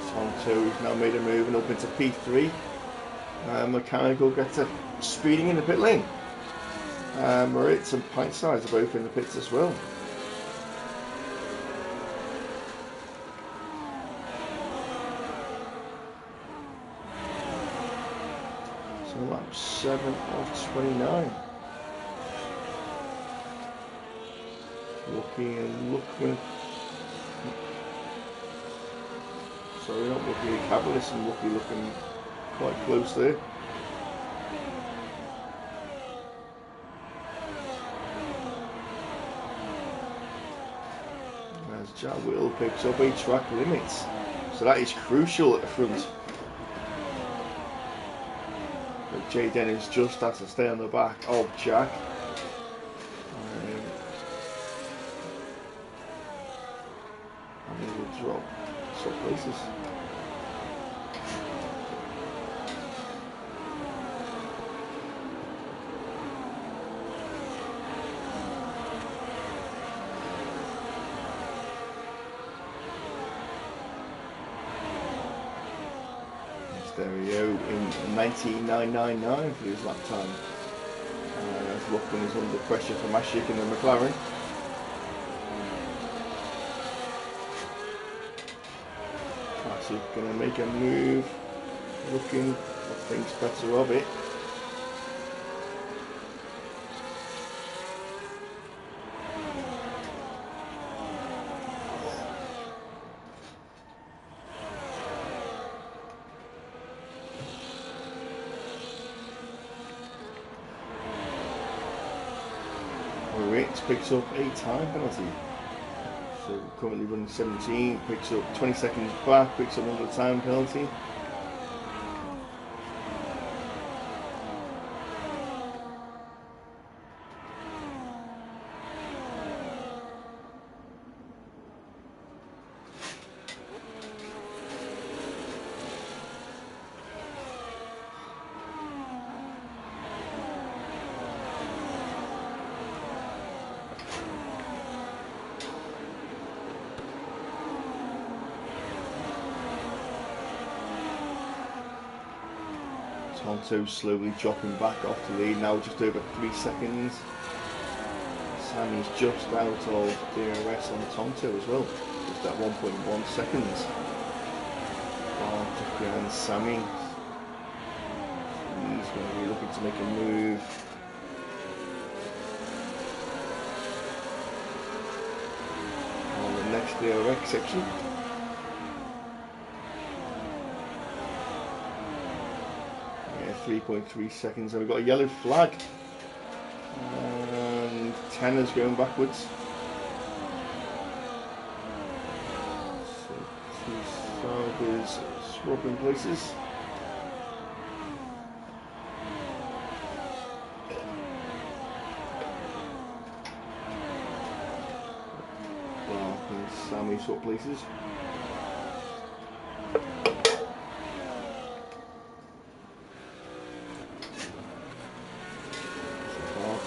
Tonto's now made a move and up into P3. Mechanical gets a speeding in the pit lane. Moritz and Pint Size are both in the pits as well. So lap 7 of 29. Lucky and Luckman. Sorry, not Lucky, Cavalis and Lucky looking quite close there. Jack Whittle picks up a track limit, so that is crucial at the front. But Jay Dennis just has to stay on the back of Jack. And he will drop some places. Stereo in 19.999 for his lap time. As Luckman is under pressure from Ashik in the McLaren. Ashik going to make a move, looking, thinks better of it. Moritz picks up a time penalty. So currently running 17, picks up 20 seconds back, picks up another time penalty. Tonto slowly dropping back off the lead, now just over 3 seconds. Sammy's just out of DRS on Tonto as well, just at 1.1 seconds. Bark behind Sammy. He's going to be looking to make a move. On the next DRX section. 3.3 seconds, and we've got a yellow flag. And 10ers going backwards. So 2 Saubers swapping places. Mark and Sammy swap places.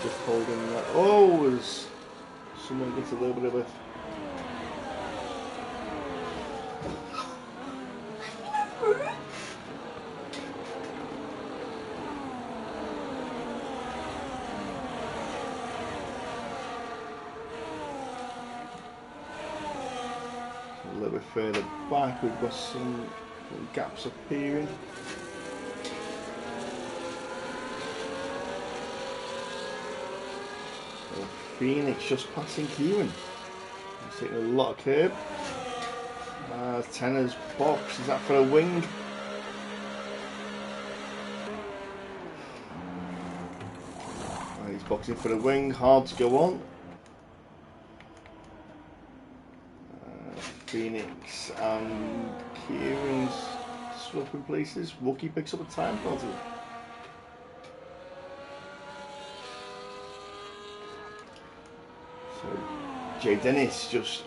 Just holding that. Oh, as someone gets a little bit of a. A little bit further back, we've got some gaps appearing. Phoenix just passing Kieran. He's taking a lot of curb. 10ers box, is that for a wing? He's boxing for the wing, hard to go on. Phoenix and Kieran's swapping places. Wookie picks up a time penalty. So Jay Dennis just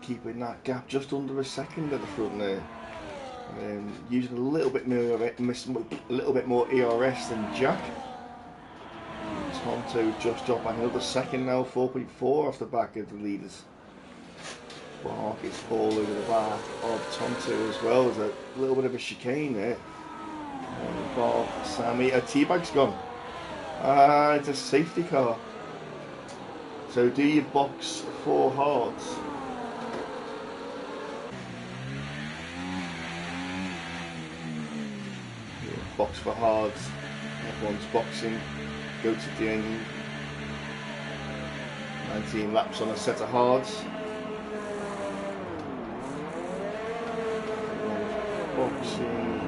keeping that gap just under a second at the front there. Using a little bit more ERS than Jack. Tonto just dropped back another second now, 4.4 off the back of the leaders. Bark is all over the back of Tonto as well. There's a little bit of a chicane there. Bark, Sammy, T-bag's gone. It's a safety car. So do you box 4 hards? Yeah, box for hards. Everyone's boxing. Go to the end. 19 laps on a set of hards. Boxing.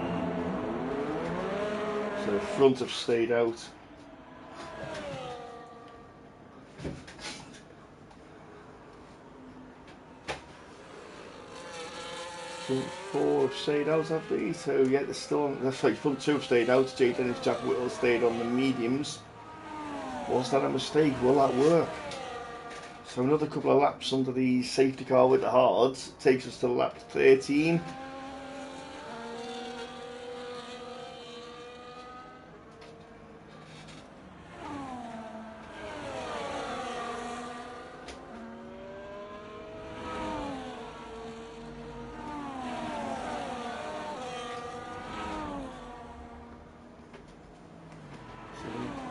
So the front have stayed out. Front 4 have stayed out, have they? So yeah, they're still on. That's right, front 2 have stayed out. Jay Dennis, Jack Whittle stayed on the mediums. Was that a mistake? Will that work? So another couple of laps under the safety car with the hards takes us to lap 13.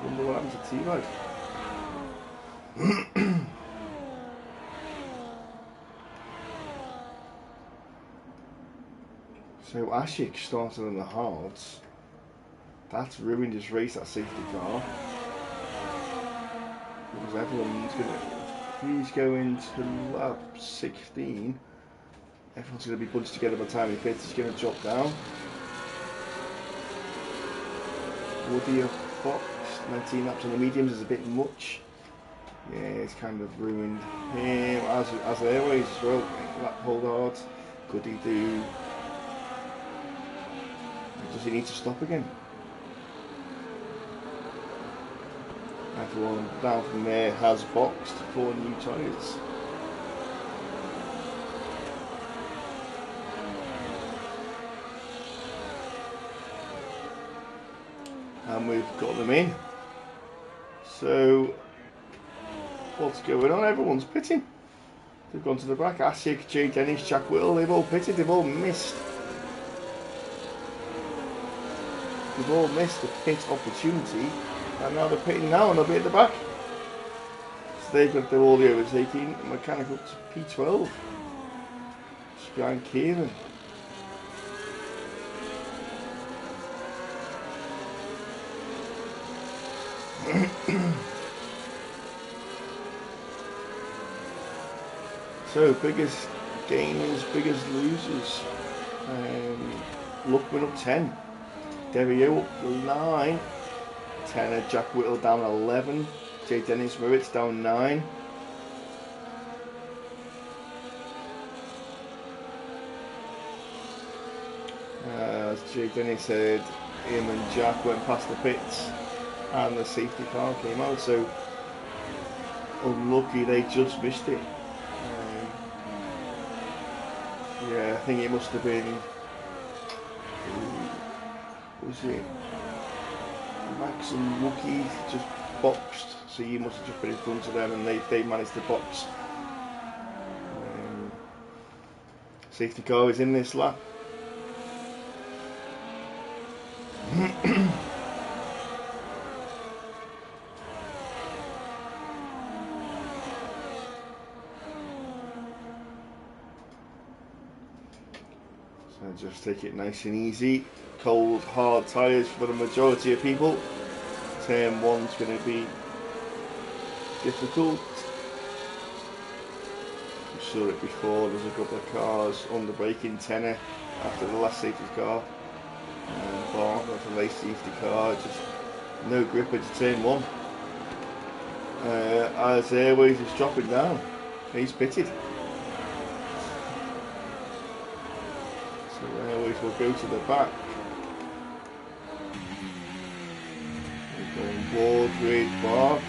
Wonder what happens to T-Bag. So Ashik started on the hards. That's ruined his race, that safety car. Because everyone's gonna, he's going to lap 16. Everyone's gonna be bunched together by the time he fits. He's gonna drop down. Woody have boxed 19 laps on the mediums is a bit much. Yeah, it's kind of ruined him as airways as well. Lap hold hard. Could he do? Does he need to stop again? Everyone down from there has boxed 4 new tyres. And we've got them in. So what's going on? Everyone's pitting. They've gone to the back. Asic, Jay Dennis, Jack Whittle, they've all pitted, they've all missed. They've all missed the pit opportunity, and now they're pitting now and they'll be at the back. So they've got all the overtaking. Mechanic up to P12. Just behind Kieran. So biggest gainers, biggest losers. Luckman up 10. Derio up 9. 10 Jack Whittle down 11. J. Dennis Moritz down 9. As J. Dennis said, him and Jack went past the pits and the safety car came out, so unlucky they just missed it. Yeah, I think it must have been, was it Max and Wookie just boxed, so you must have just been in front of them and they managed to box. Safety car is in this lap. So just take it nice and easy. Cold, hard tyres for the majority of people. Turn 1's going to be difficult. We saw it before, there's a couple of cars on the braking tenor after the last safety car. Barn with a late safety car, just no grip into turn 1. As Airways is dropping down, he's pitted. So Airways will go to the back. We're on board with Bob.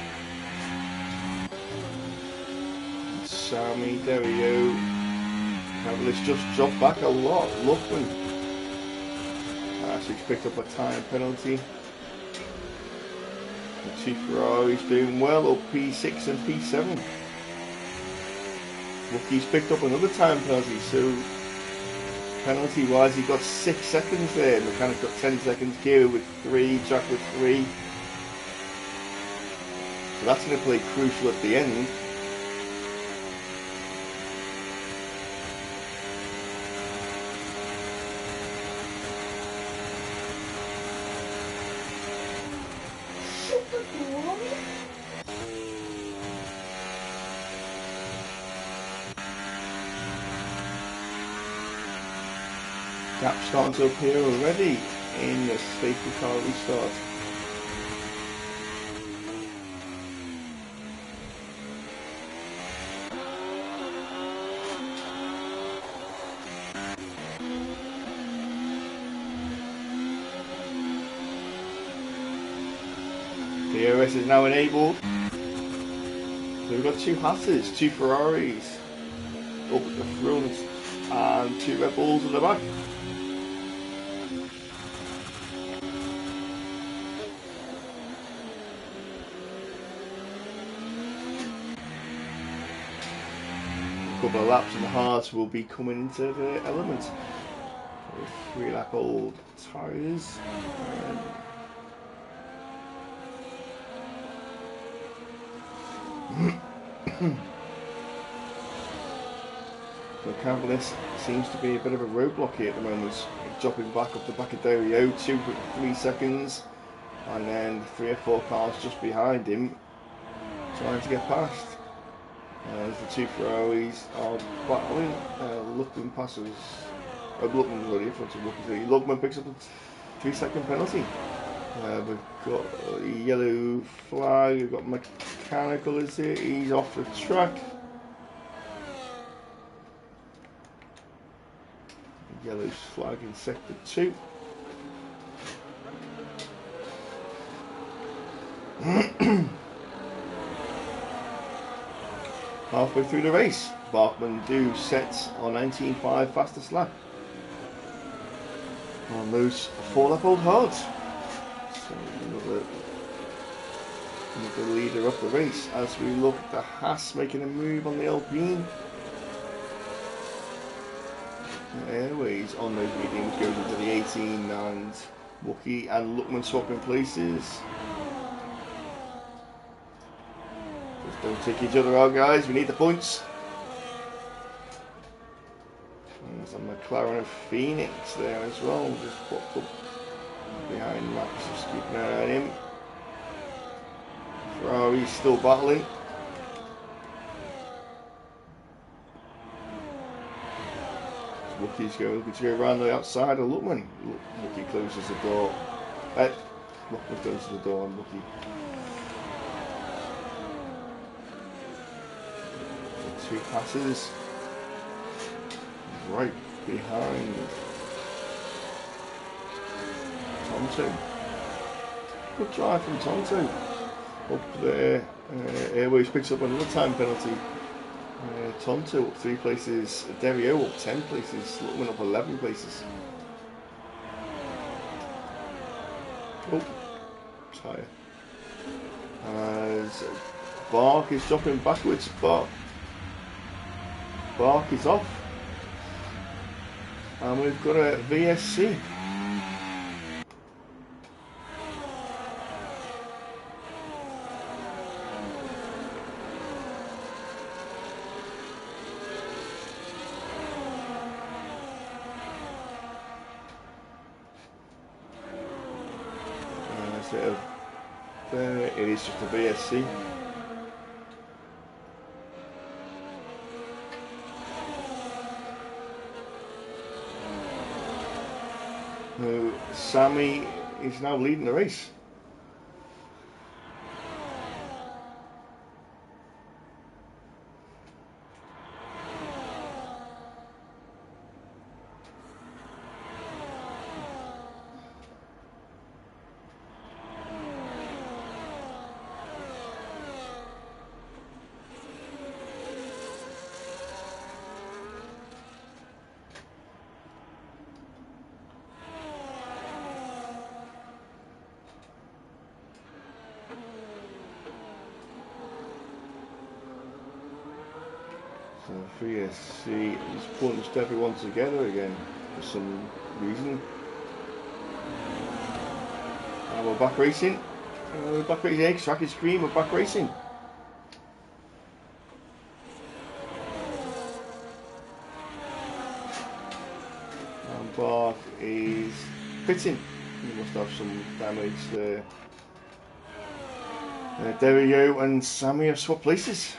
Sammy, Derio. Cavalier's just dropped back a lot. Luckman. So he's picked up a time penalty. The 2 Ferraris doing well, up P6 and P7. Rookie's picked up another time penalty, so penalty wise he got 6 seconds there. Mechanic got 10 seconds, Kira with 3, Jack with 3. So that's going to play crucial at the end. Gap starting to appear already in the safety car restart. DRS is now enabled. So we've got 2 Hasses, 2 Ferraris up at the front and 2 Red Bulls at the back. A couple of laps and the hards will be coming into the element. 3-lap old tyres. So Cavallis seems to be a bit of a roadblock here at the moment. Dropping back up the back of Dario, 2.3 seconds, and then 3 or 4 cars just behind him trying to get past. As the 2 Ferraris are battling, Luckman passes. Luckman's already in front of Luckman. Luckman picks up a 3-second penalty. We've got a yellow flag, we've got mechanical, is it? He's off the track. Yellow's flag in sector 2. Halfway through the race, Bachmann do sets on 19.5 fastest lap on those 4-lap old hards. So another leader of the race as we look at the Haas making a move on the Alpine. Airways on those mediums goes into the 18 and Wookie and Luckman swapping places. Just don't take each other out, guys, we need the points. And there's a McLaren of Phoenix there as well, just popped up behind Max, just keeping an eye on him. Ferrari's still battling. Wookie's going to go around the outside of Luckman. Wookie closes the door. Luckman closes the door on Wookie. 2 passes. Right behind Tonto. Good drive from Tonto. Up there, Airways picks up another time penalty. Tonto up 3 places, Derio up 10 places, Luckman up 11 places. Oh, tyre. As Bark is dropping backwards, but Bark is off. And we've got a VSC. There it is, just a VSC. Sammy is now leading the race. So VSC has punched everyone together again for some reason. And we're back racing. We're back racing. X-Track is green. We're back racing. And Bark is pitting. He must have some damage there. Derio and Sammy have swapped places.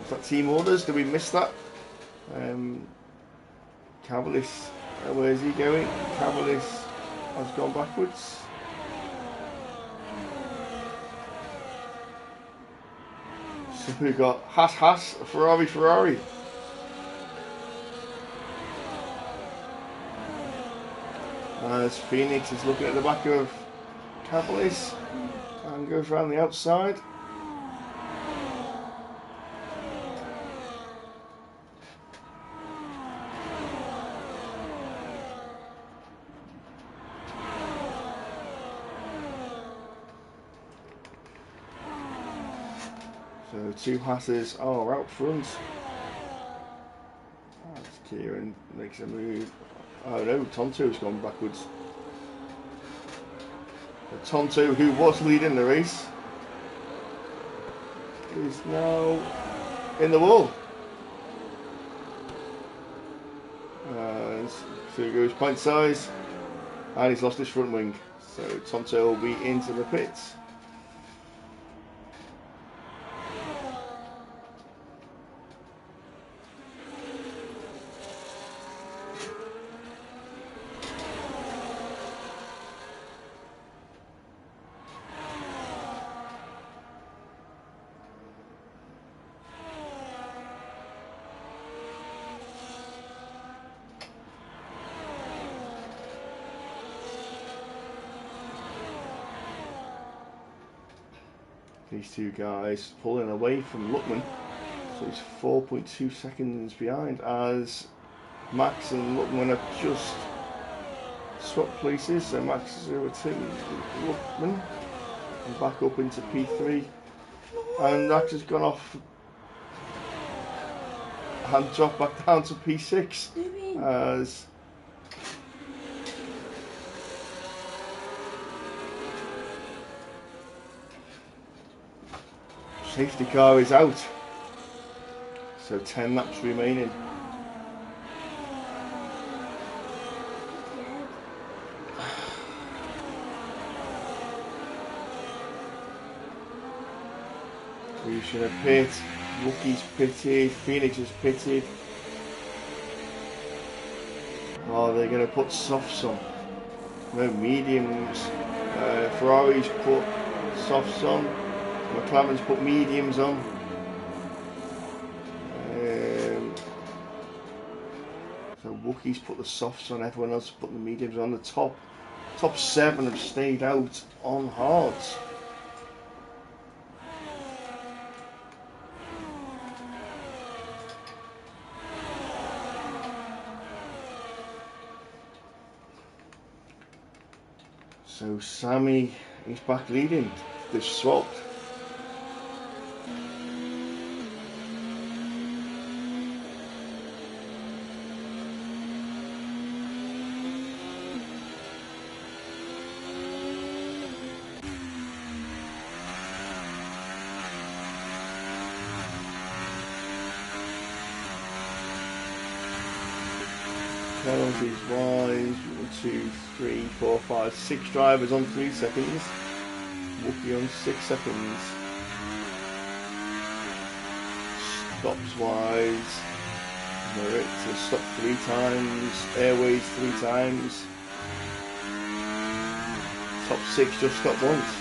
Is that team orders? Did we miss that? Cavalis, where is he going? Cavalis has gone backwards. So we've got Haas, Ferrari. As Phoenix is looking at the back of Cavalis and goes around the outside. So 2 Hasses are out front. As Kieran makes a move. Oh no, Tonto's gone backwards. Tonto, who was leading the race, is now in the wall. So he goes point size, and he's lost his front wing. So Tonto will be into the pits. These 2 guys pulling away from Luckman, so he's 4.2 seconds behind as Max and Luckman have just swapped places. So Max is overtaking Luckman and back up into P3, and Max has gone off and dropped back down to P6 as safety car is out, so 10 laps remaining. We should have pit. Rookie's pitted. Phoenix is pitted. Oh, they're going to put softs on. No mediums. Ferrari's put softs on. McLaren's put mediums on. So Wookiee's put the softs on, everyone else put the mediums on. The top 7 have stayed out on hards. So Sammy is back leading. They've swapped. Penalties wise, 1, 2, 3, 4, 5, 6 drivers on 3 seconds. Wookie on 6 seconds. Stops wise, Moritz has stopped 3 times, Airways 3 times. Top 6 just stopped once.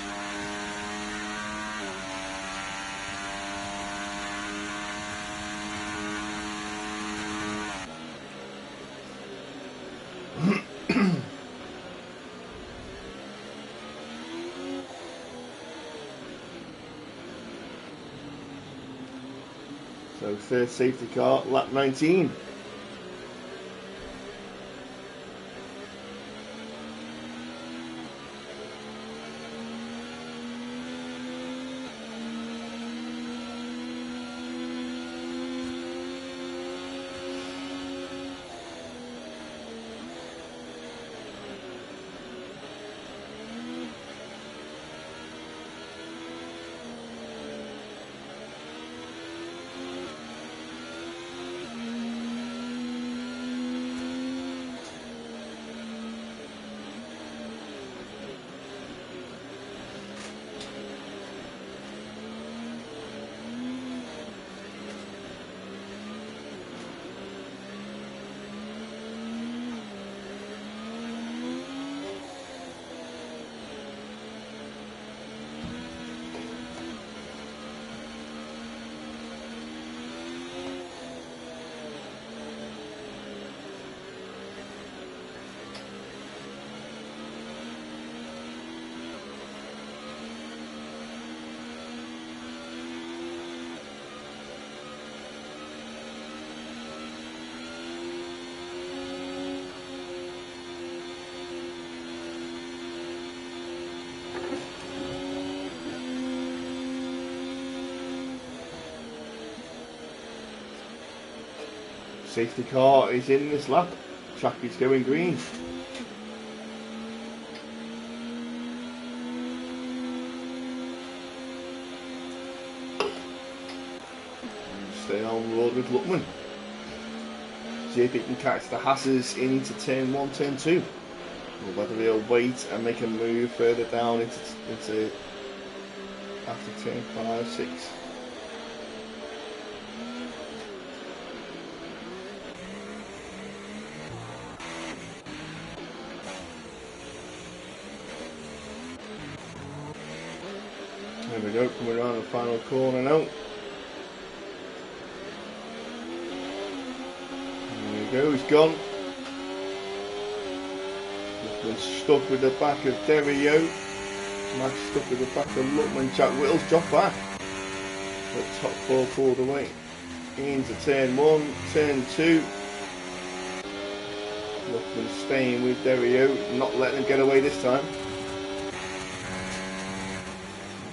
So third safety car, lap 19. Safety car is in this lap. Track is going green. Stay on road with Luckman. See if he can catch the Hasses into turn 1, turn 2. Or whether he'll wait and make a move further down into after turn 5, 6. There we go, coming around the final corner now. There we go, he's gone. Luckman stuck with the back of Derio. Max stuck with the back of Luckman. Jack Whittle's dropped back. The top 4 pulled away. Into turn 1, turn 2. Luckman staying with Derio, not letting him get away this time.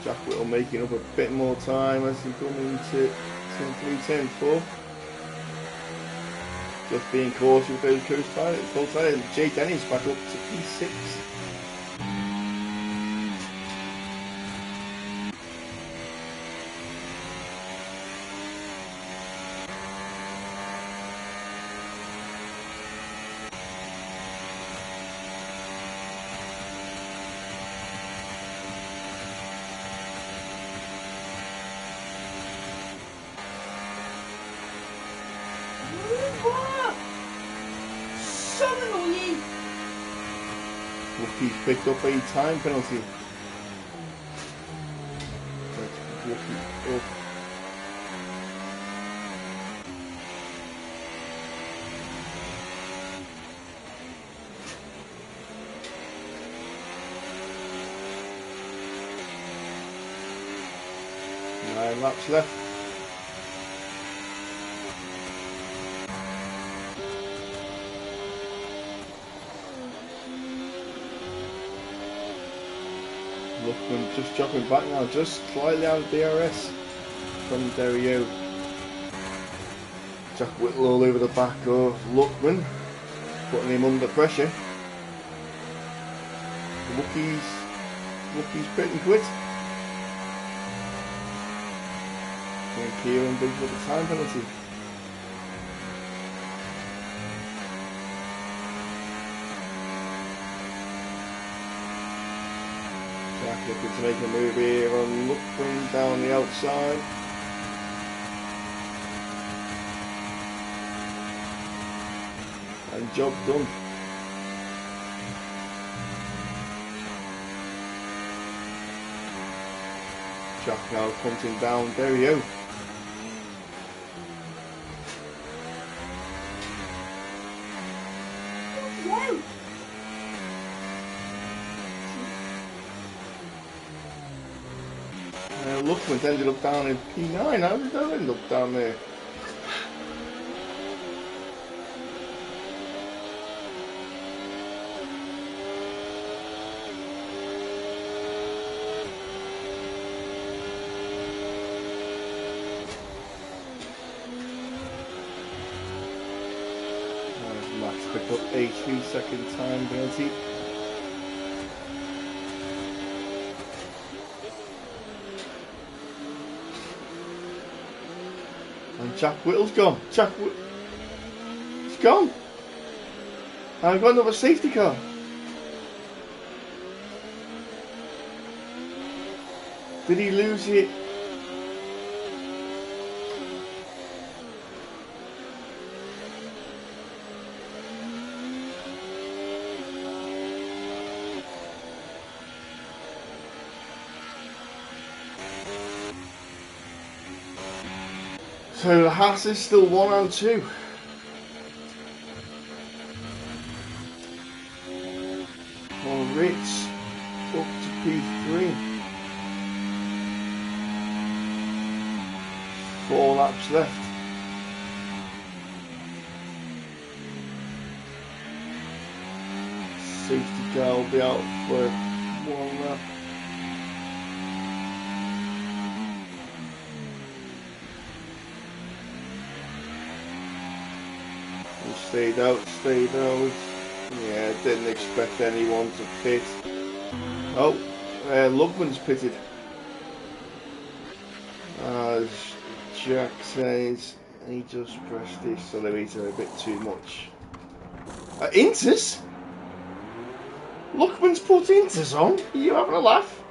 Jack Whittle making up a bit more time as he comes into turn 3, turn 4. Just being cautious with those coast tires, full tires. Jay Denny's back up to P6. Wookie's picked up a time penalty. Wookie up. 10 laps left. Luckman just dropping back now, just slightly out of DRS from Dario. Jack Whittle all over the back of Luckman, putting him under pressure. Lucky's pit and quit. And Kieran big for the time penalty. Jack looking to make a move here on Luckman down the outside. And job done. Jack now punting down, there we go. Luckman ended up down in P9, how did that end up down there? Max picked up a 3-second time penalty. And Jack Whittle's gone. He's gone. And I've got another safety car. Did he lose it? So the Haas is still 102. Well, Ritz up to P3. 4 laps left. Safety car will be out for 1 lap. Stayed out. Yeah, didn't expect anyone to pit. Oh, Lugman's pitted. As Jack says, he just pressed the accelerator a bit too much. Inters? Luckman's put Inters on? Are you having a laugh?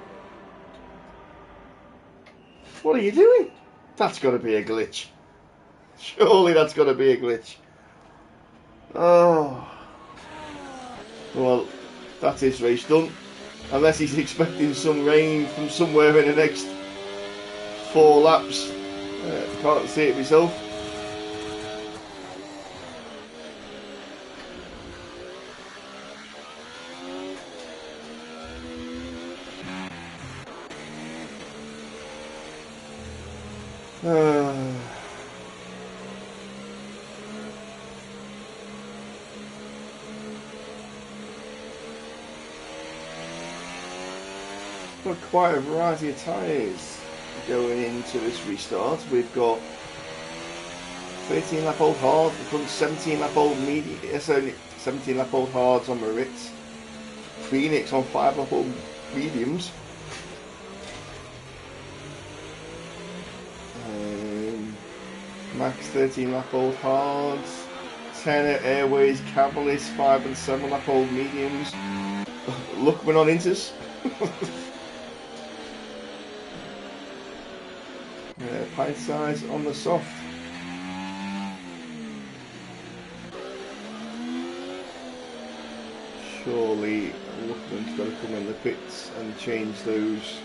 What are you doing? That's got to be a glitch. Surely that's got to be a glitch. Oh, well, that is race done. Unless he's expecting some rain from somewhere in the next 4 laps. Can't see it myself. Got quite a variety of tyres going into this restart. We've got 13 lap old hard, we've got 17 lap old medium, 17 lap old hards on Maritz, Phoenix on 5 lap old mediums, Max 13 lap old hards, 10 at Airways, Cavaliers 5 and 7 lap old mediums. Look, we're not Inters. Pint size on the soft. Surely Luckman's got to come in the pits and change those.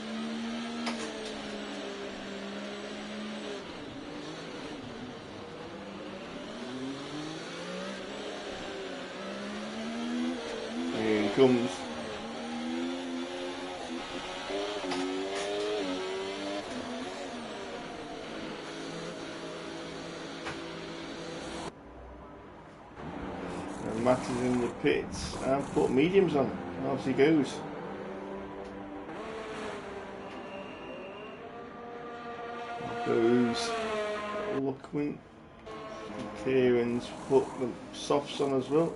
Here he comes. And Max is in the pits and put mediums on. Off he goes. Goes Luckman. Kieran's put the softs on as well.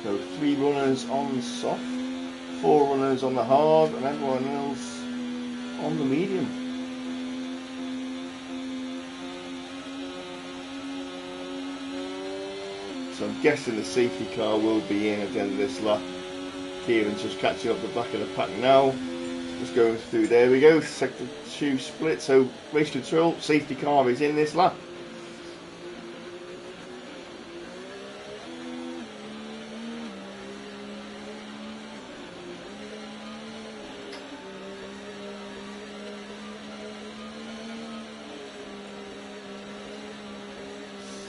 So 3 runners on the soft, 4 runners on the hard, and everyone else on the medium. So I'm guessing the safety car will be in at the end of this lap. Kieran's just catching up the back of the pack now. Just going through, there we go, sector 2 split. So race control, safety car is in this lap.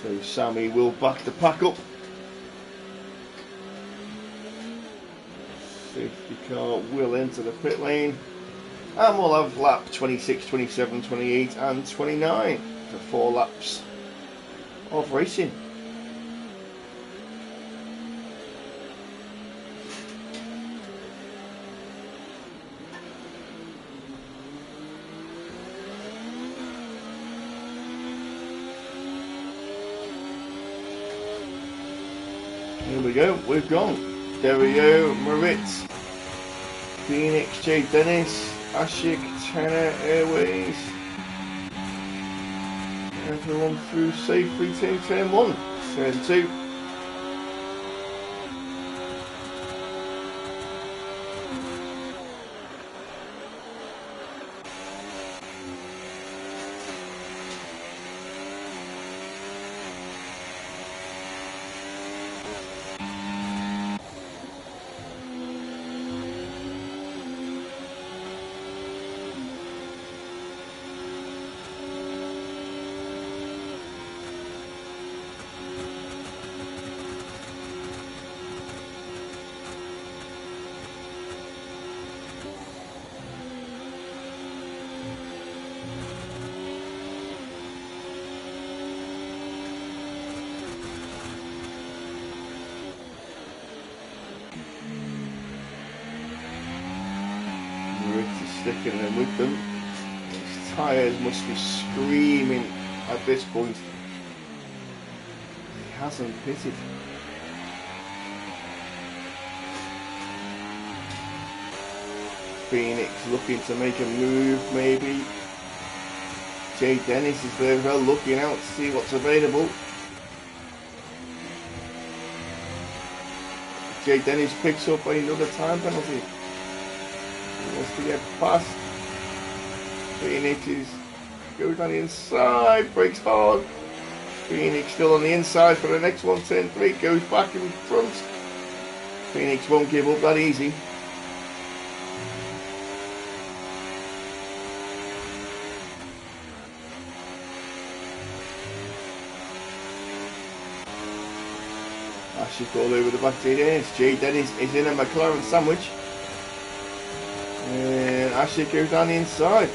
So Sammy will back the pack up. Safety car will enter the pit lane. And we'll have lap 26, 27, 28 and 29 for 4 laps of racing. Here we go, we've gone. Dario, Moritz, Phoenix, J. Dennis, Ashik, Tanner, Airways. Everyone through safely to turn 1, turn 2. Sticking them with them. His tyres must be screaming at this point. He hasn't pitted. Phoenix looking to make a move maybe. Jay Dennis is there as well, looking out to see what's available. Jay Dennis picks up another time penalty. Wants to get past. Phoenix goes on the inside, breaks hard. Phoenix still on the inside for the next one, turn 3, goes back in front. Phoenix won't give up that easy. Ashik all over the back, Jay Dennis. Jay Dennis is in a McLaren sandwich. And Ashik goes down the inside.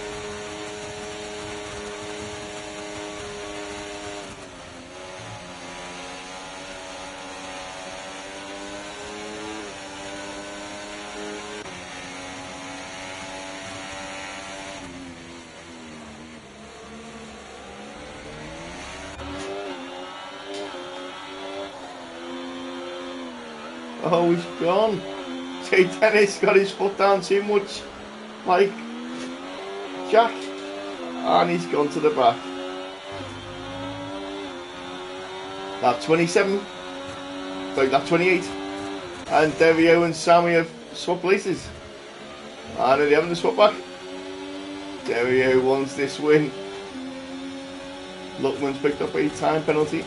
Oh, he's gone. Jay Dennis got his foot down too much, like Jack, and he's gone to the back. Lap 27, sorry, lap 28, and Dario and Sammy have swapped places. And they haven't swapped back. Dario wants this win. Luckman's picked up a time penalty.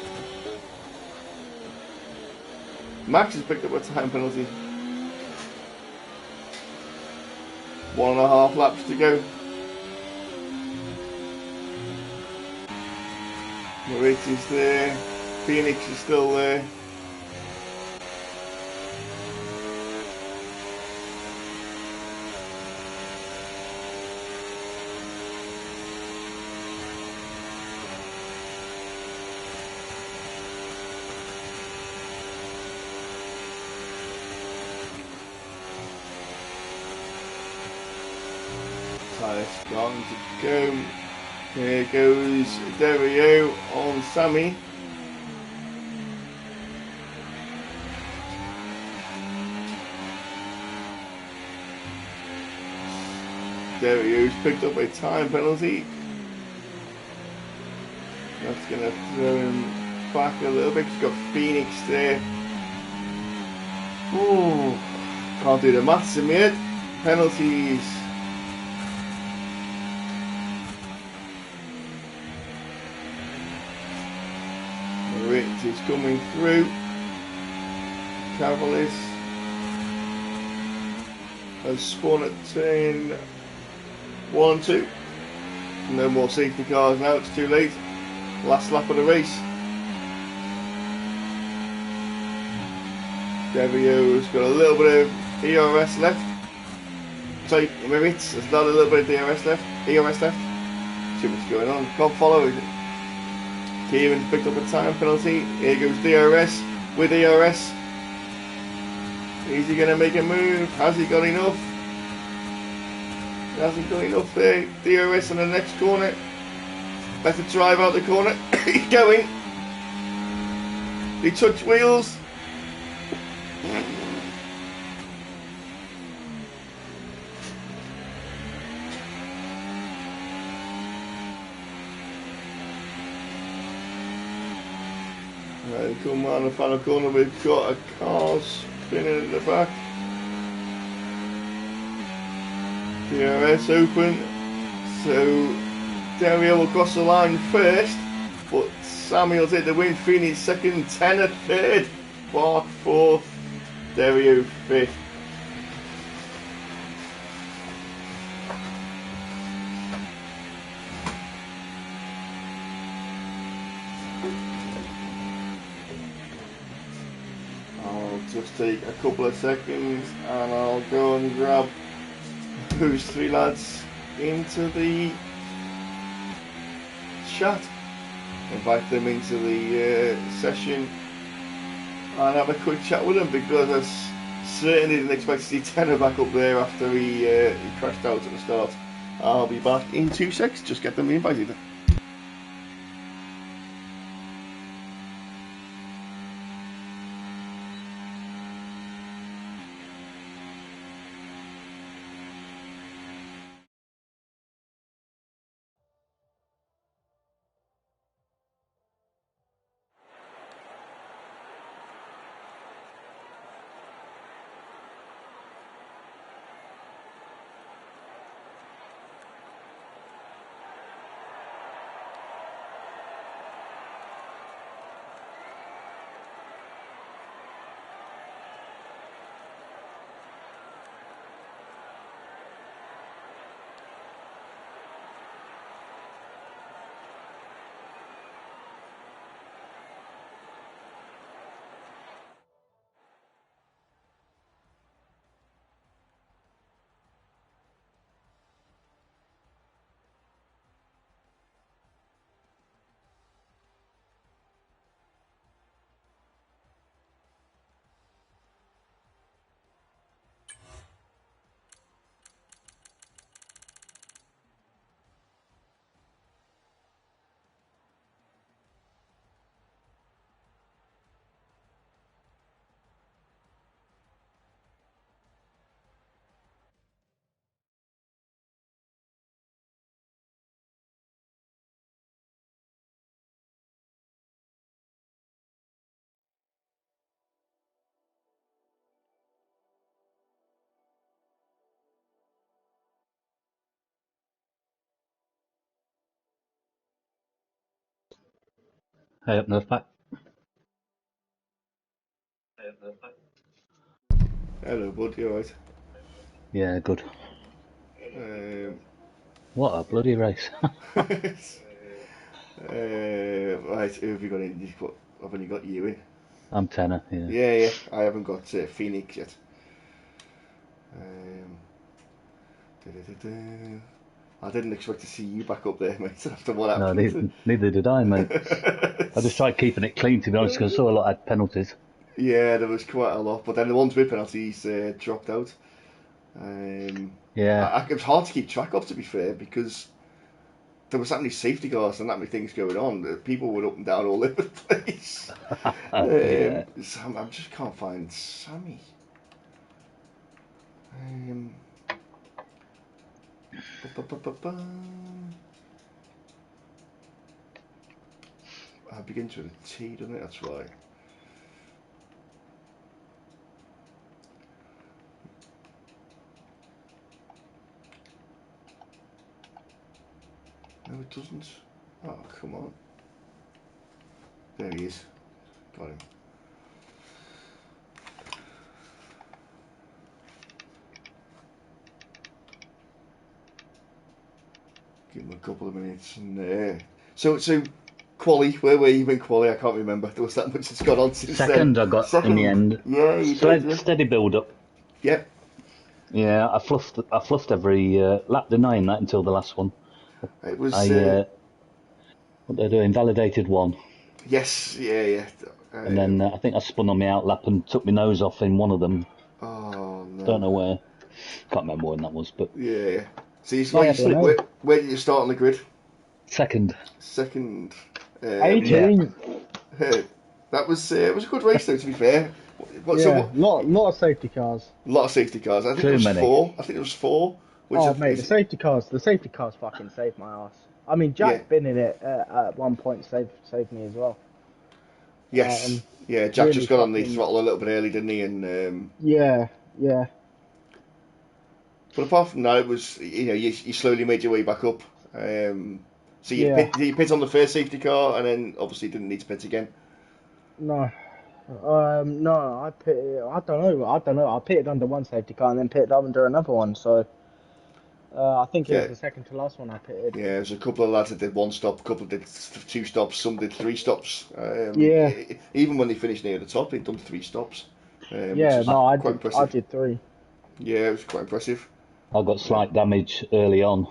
Max has picked up a time penalty. 1.5 laps to go. Moritz is there. Phoenix is still there. Tyres gone to go. Here goes Dario on Sammy. Dario's picked up a time penalty. That's going to throw him back a little bit. He's got Phoenix there. Ooh, can't do the maths in my head. Penalties. Moritz is coming through. Cavaliers has spun at turn 1 and 2. No more safety cars now, it's too late. Last lap of the race. Davio's got a little bit of ERS left. Sorry, Moritz has got a little bit of ERS left. See what's going on. Can't follow it. Kieran's picked up a time penalty. Here goes DRS with ERS. Is he going to make a move? Has he got enough? He hasn't got enough there. DRS in the next corner. Better drive out the corner. He's going. He touched wheels. Right, come on, the final corner. We've got a car spinning at the back. DRS open. So Dario will cross the line first, but Samuel take the win. Phoenix second, Tenor third, Bark fourth, Dario fifth. I'll just take a couple of seconds and I'll go and grab those three lads into the chat, invite them into the session and have a quick chat with them, because I certainly didn't expect to see Tenor back up there after he crashed out at the start. I'll be back in 2 seconds, just get them invited. Hey, up North Pack. Hello, bud. You alright? Yeah, good. Um, What a bloody race. right, who have you got in? I've only got you in. I'm tenner, yeah. Yeah. I haven't got Phoenix yet. Um, da-da-da-da. I didn't expect to see you back up there, mate, after what No, happened. neither did I, mate. I just tried keeping it clean, to be honest, because I saw a lot had penalties. Yeah, there was quite a lot, but then the ones with penalties dropped out. Yeah. It was hard to keep track of, to be fair, because there was that many safety cars and that many things going on. People were up and down all over the place. Yeah. I just can't find Sammy. Um, ba, ba, ba, ba. I begins with a T, doesn't it? That's why. No, it doesn't. Oh, come on. There he is. Got him. Give him a couple of minutes. And so quali, where were you in quali? I can't remember. There was that much that's gone on since then. Second I got in the Second. end. Yeah, you did. Yeah. Steady build up. Yep. Yeah, I fluffed every lap, denying that until the last one. It was. What they do, invalidated one. Yes. Yeah. And then I think I spun on my out lap and took my nose off in one of them. Oh Don't no. know where. Can't remember when that was, but Yeah. So Yeah, where did you start on the grid? second. Second. 18th. That was it was a good race though. To be fair. Yeah, lot of safety cars. A lot of safety cars. I think it Too was many. four. I think it was four. Which Oh I, mate, is, the safety cars fucking saved my ass. I mean, yeah. Jack been in it at one point saved me as well. Yes. Yeah. Jack Really just got on the fucking throttle a little bit early, didn't he? And yeah. but apart from that, it was you slowly made your way back up. So Yeah. you pit on the first safety car, and then obviously didn't need to pit again. No. No, I pitted. I don't know. I pitted under one safety car and then pitted under another one. So, I think it was Yeah. the second to last one I pitted. Yeah, there's a couple of lads that did one stop, a couple did two stops, some did three stops. Yeah. Even when they finished near the top, they'd done three stops, which Yeah. is No, quite I impressive. did three. Yeah, it was quite impressive. I got slight damage early on,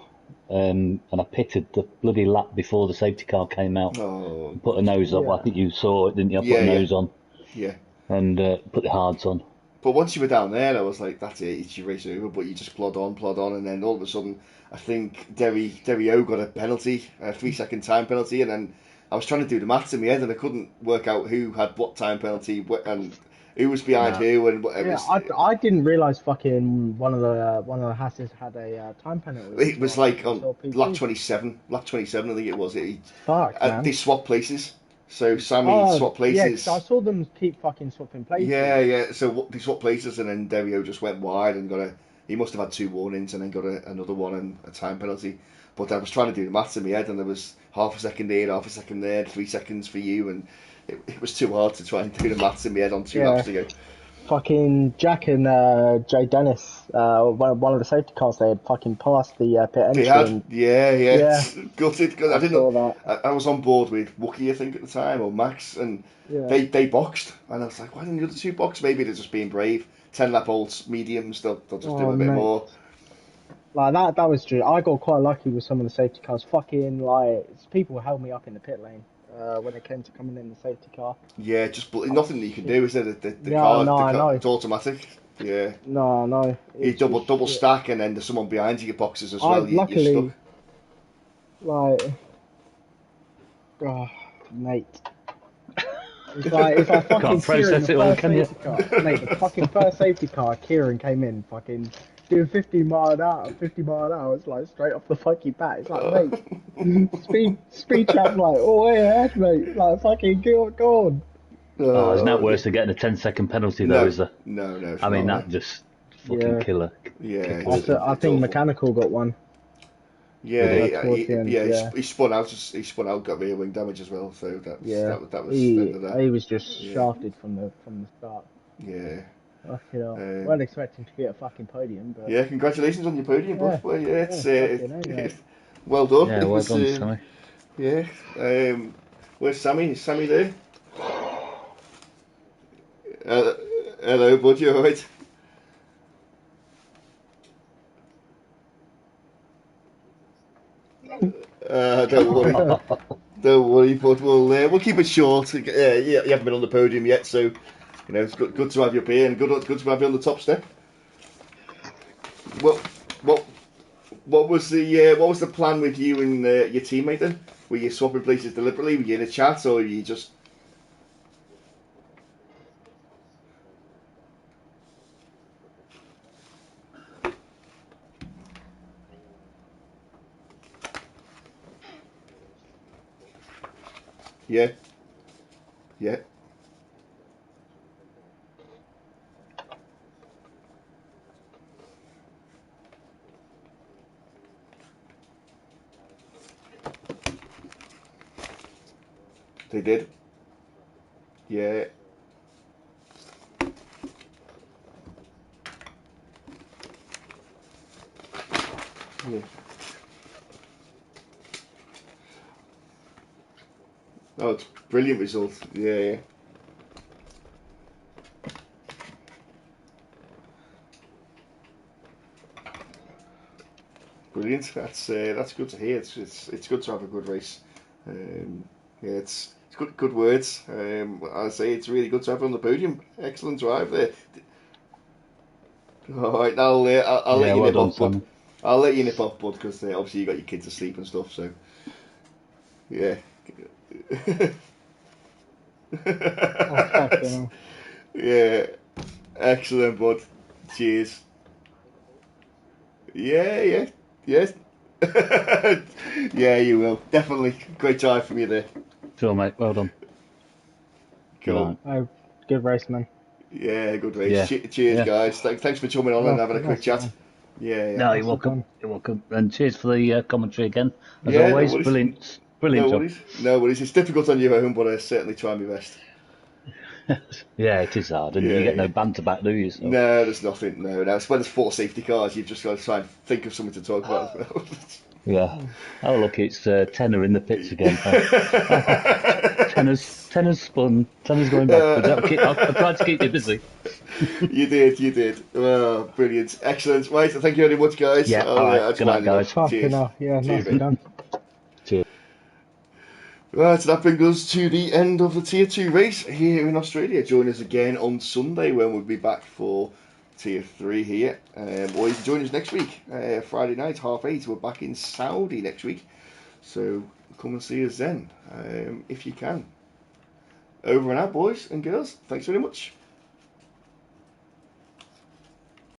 and I pitted the bloody lap before the safety car came out. Oh, Put a nose up. I Yeah. think you saw it, didn't you? I put yeah, a nose on yeah. and put the hards on. But once you were down there, I was like, that's it, it's your race over. But you just plod on, and then all of a sudden, I think Derry O got a penalty, a 3 second time penalty, and then I was trying to do the maths in my head, and I couldn't work out who had what time penalty and who was behind No. who, and it Yeah, was. I didn't realize fucking one of the Hasses had a time penalty It was until I like fucking on saw PT. lap 27, I think it was. Fuck, They man. swapped places. So Sammy Oh, swapped yeah, 'cause I places. saw them keep fucking swapping places. Yeah. So they swapped places, and then Derio just went wide and got a. He must have had two warnings and then got another one and a time penalty. But I was trying to do the maths in my head, and there was half a second here, half a second there, 3 seconds for you, and it was too hard to try and do the maths in my head on two Yeah, laps to go. fucking Jack and Jay Dennis, one of the safety cars, they had fucking passed the pit They entry, had, and yeah, yeah, gutted. 'Cause I I didn't know. saw that. I was on board with Wookie, I think, at the time, or Max, and Yeah, they boxed, and I was like, why didn't the other two box? Maybe they're just being brave. 10 lap olds, mediums, they'll just do oh a bit mate, more. like that was true. I got quite lucky with some of the safety cars. Fucking like people held me up in the pit lane when it came to coming in the safety car. Yeah, just Oh nothing that you can shit. do, is there? The Yeah, car, no, I know. it's automatic. Yeah, No, you it's just double shit. stack, and then there's someone behind you, your boxes as I well. You're stuck. luckily, like, oh, mate, it's like fucking Can't Kieran, process the it all, first can you? safety car, mate, the fucking first safety car. Kieran came in, fucking doing 50 mile an hour. It's like straight off the fucking bat. It's like, mate, speed trap's like, oh, way ahead, mate. Like, fucking go on. Oh, isn't that Uh, worse than getting a 10-second penalty though? no, Is there? no, it's I mean, not. that just fucking Yeah, Yeah, kickers. I it's think awful. mechanical got one Did he? towards the end. Yeah. Yeah. He spun out. He spun out. Got rear wing damage as well. So Yeah, that was the end he of that. he was just Yeah. shafted from the start. Yeah. Fucking hell. Um, Weren't expecting to be at a fucking podium, but yeah, congratulations on your podium, yeah, bud. Well, yeah, yeah, it's fucking hell, mate. well done. Yeah, It well was done, Sammy. yeah. Where's Sammy? Is Sammy there? Uh, hello, bud. You alright? Don't worry. Don't worry, but we'll keep it short. You haven't been on the podium yet, so you know it's good to have you up here and good to have you on the top step. What what what was the plan with you and your teammate then? Were you swapping places deliberately? Were you in a chat or were you just? Yeah, yeah. They did. Yeah, yeah. Oh, it's brilliant result. Yeah, yeah. Brilliant. That's good to hear. It's good to have a good race. Um, yeah, it's good words. I say it's really good to have you on the podium. Excellent drive there. All right, I'll let Yeah, you well nip done, off, bud. Sammy. I'll let you nip off, bud, because obviously you got your kids asleep and stuff. So yeah. Oh, fucking hell. Yeah, excellent, bud. Cheers. Yeah, yeah, yes. Yeah, you will definitely. Great drive from you there. Sure, mate. Well done. Cool. Right. Oh, good race, man. Yeah, good race. Yeah. Cheers, Yeah. guys. Thanks for coming on and having a quick Nicely chat. done. Yeah, yeah. No, you're Nicely welcome. done. You're welcome. And cheers for the commentary again. As Yeah, no always, worries. brilliant. Brilliant No job. worries. No worries. It's difficult on your own, but I certainly try my best. Yeah, it is hard, and you Yeah, get yeah. no banter back, do you? So, No, there's nothing. No, no. It's when there's four safety cars, you've just got to try and think of something to talk about as well. yeah. Oh, look, it's Tenor in the pits again. Tenor's spun. Tenor's going backwards. I'll try to keep you busy. You did. Oh, brilliant. Excellent. Right, thank you very much, guys. Yeah. All right. I'll just Good night, wind it up. guys. Fucking Cheers. hell. Yeah, Cheers, nicely mate. done. Cheers. Right, so that brings us to the end of the Tier 2 race here in Australia. Join us again on Sunday when we'll be back for Tier 3 here. Or you can join us next week, Friday night, 8:30. We're back in Saudi next week. So come and see us then, if you can. Over and out, boys and girls. Thanks very much.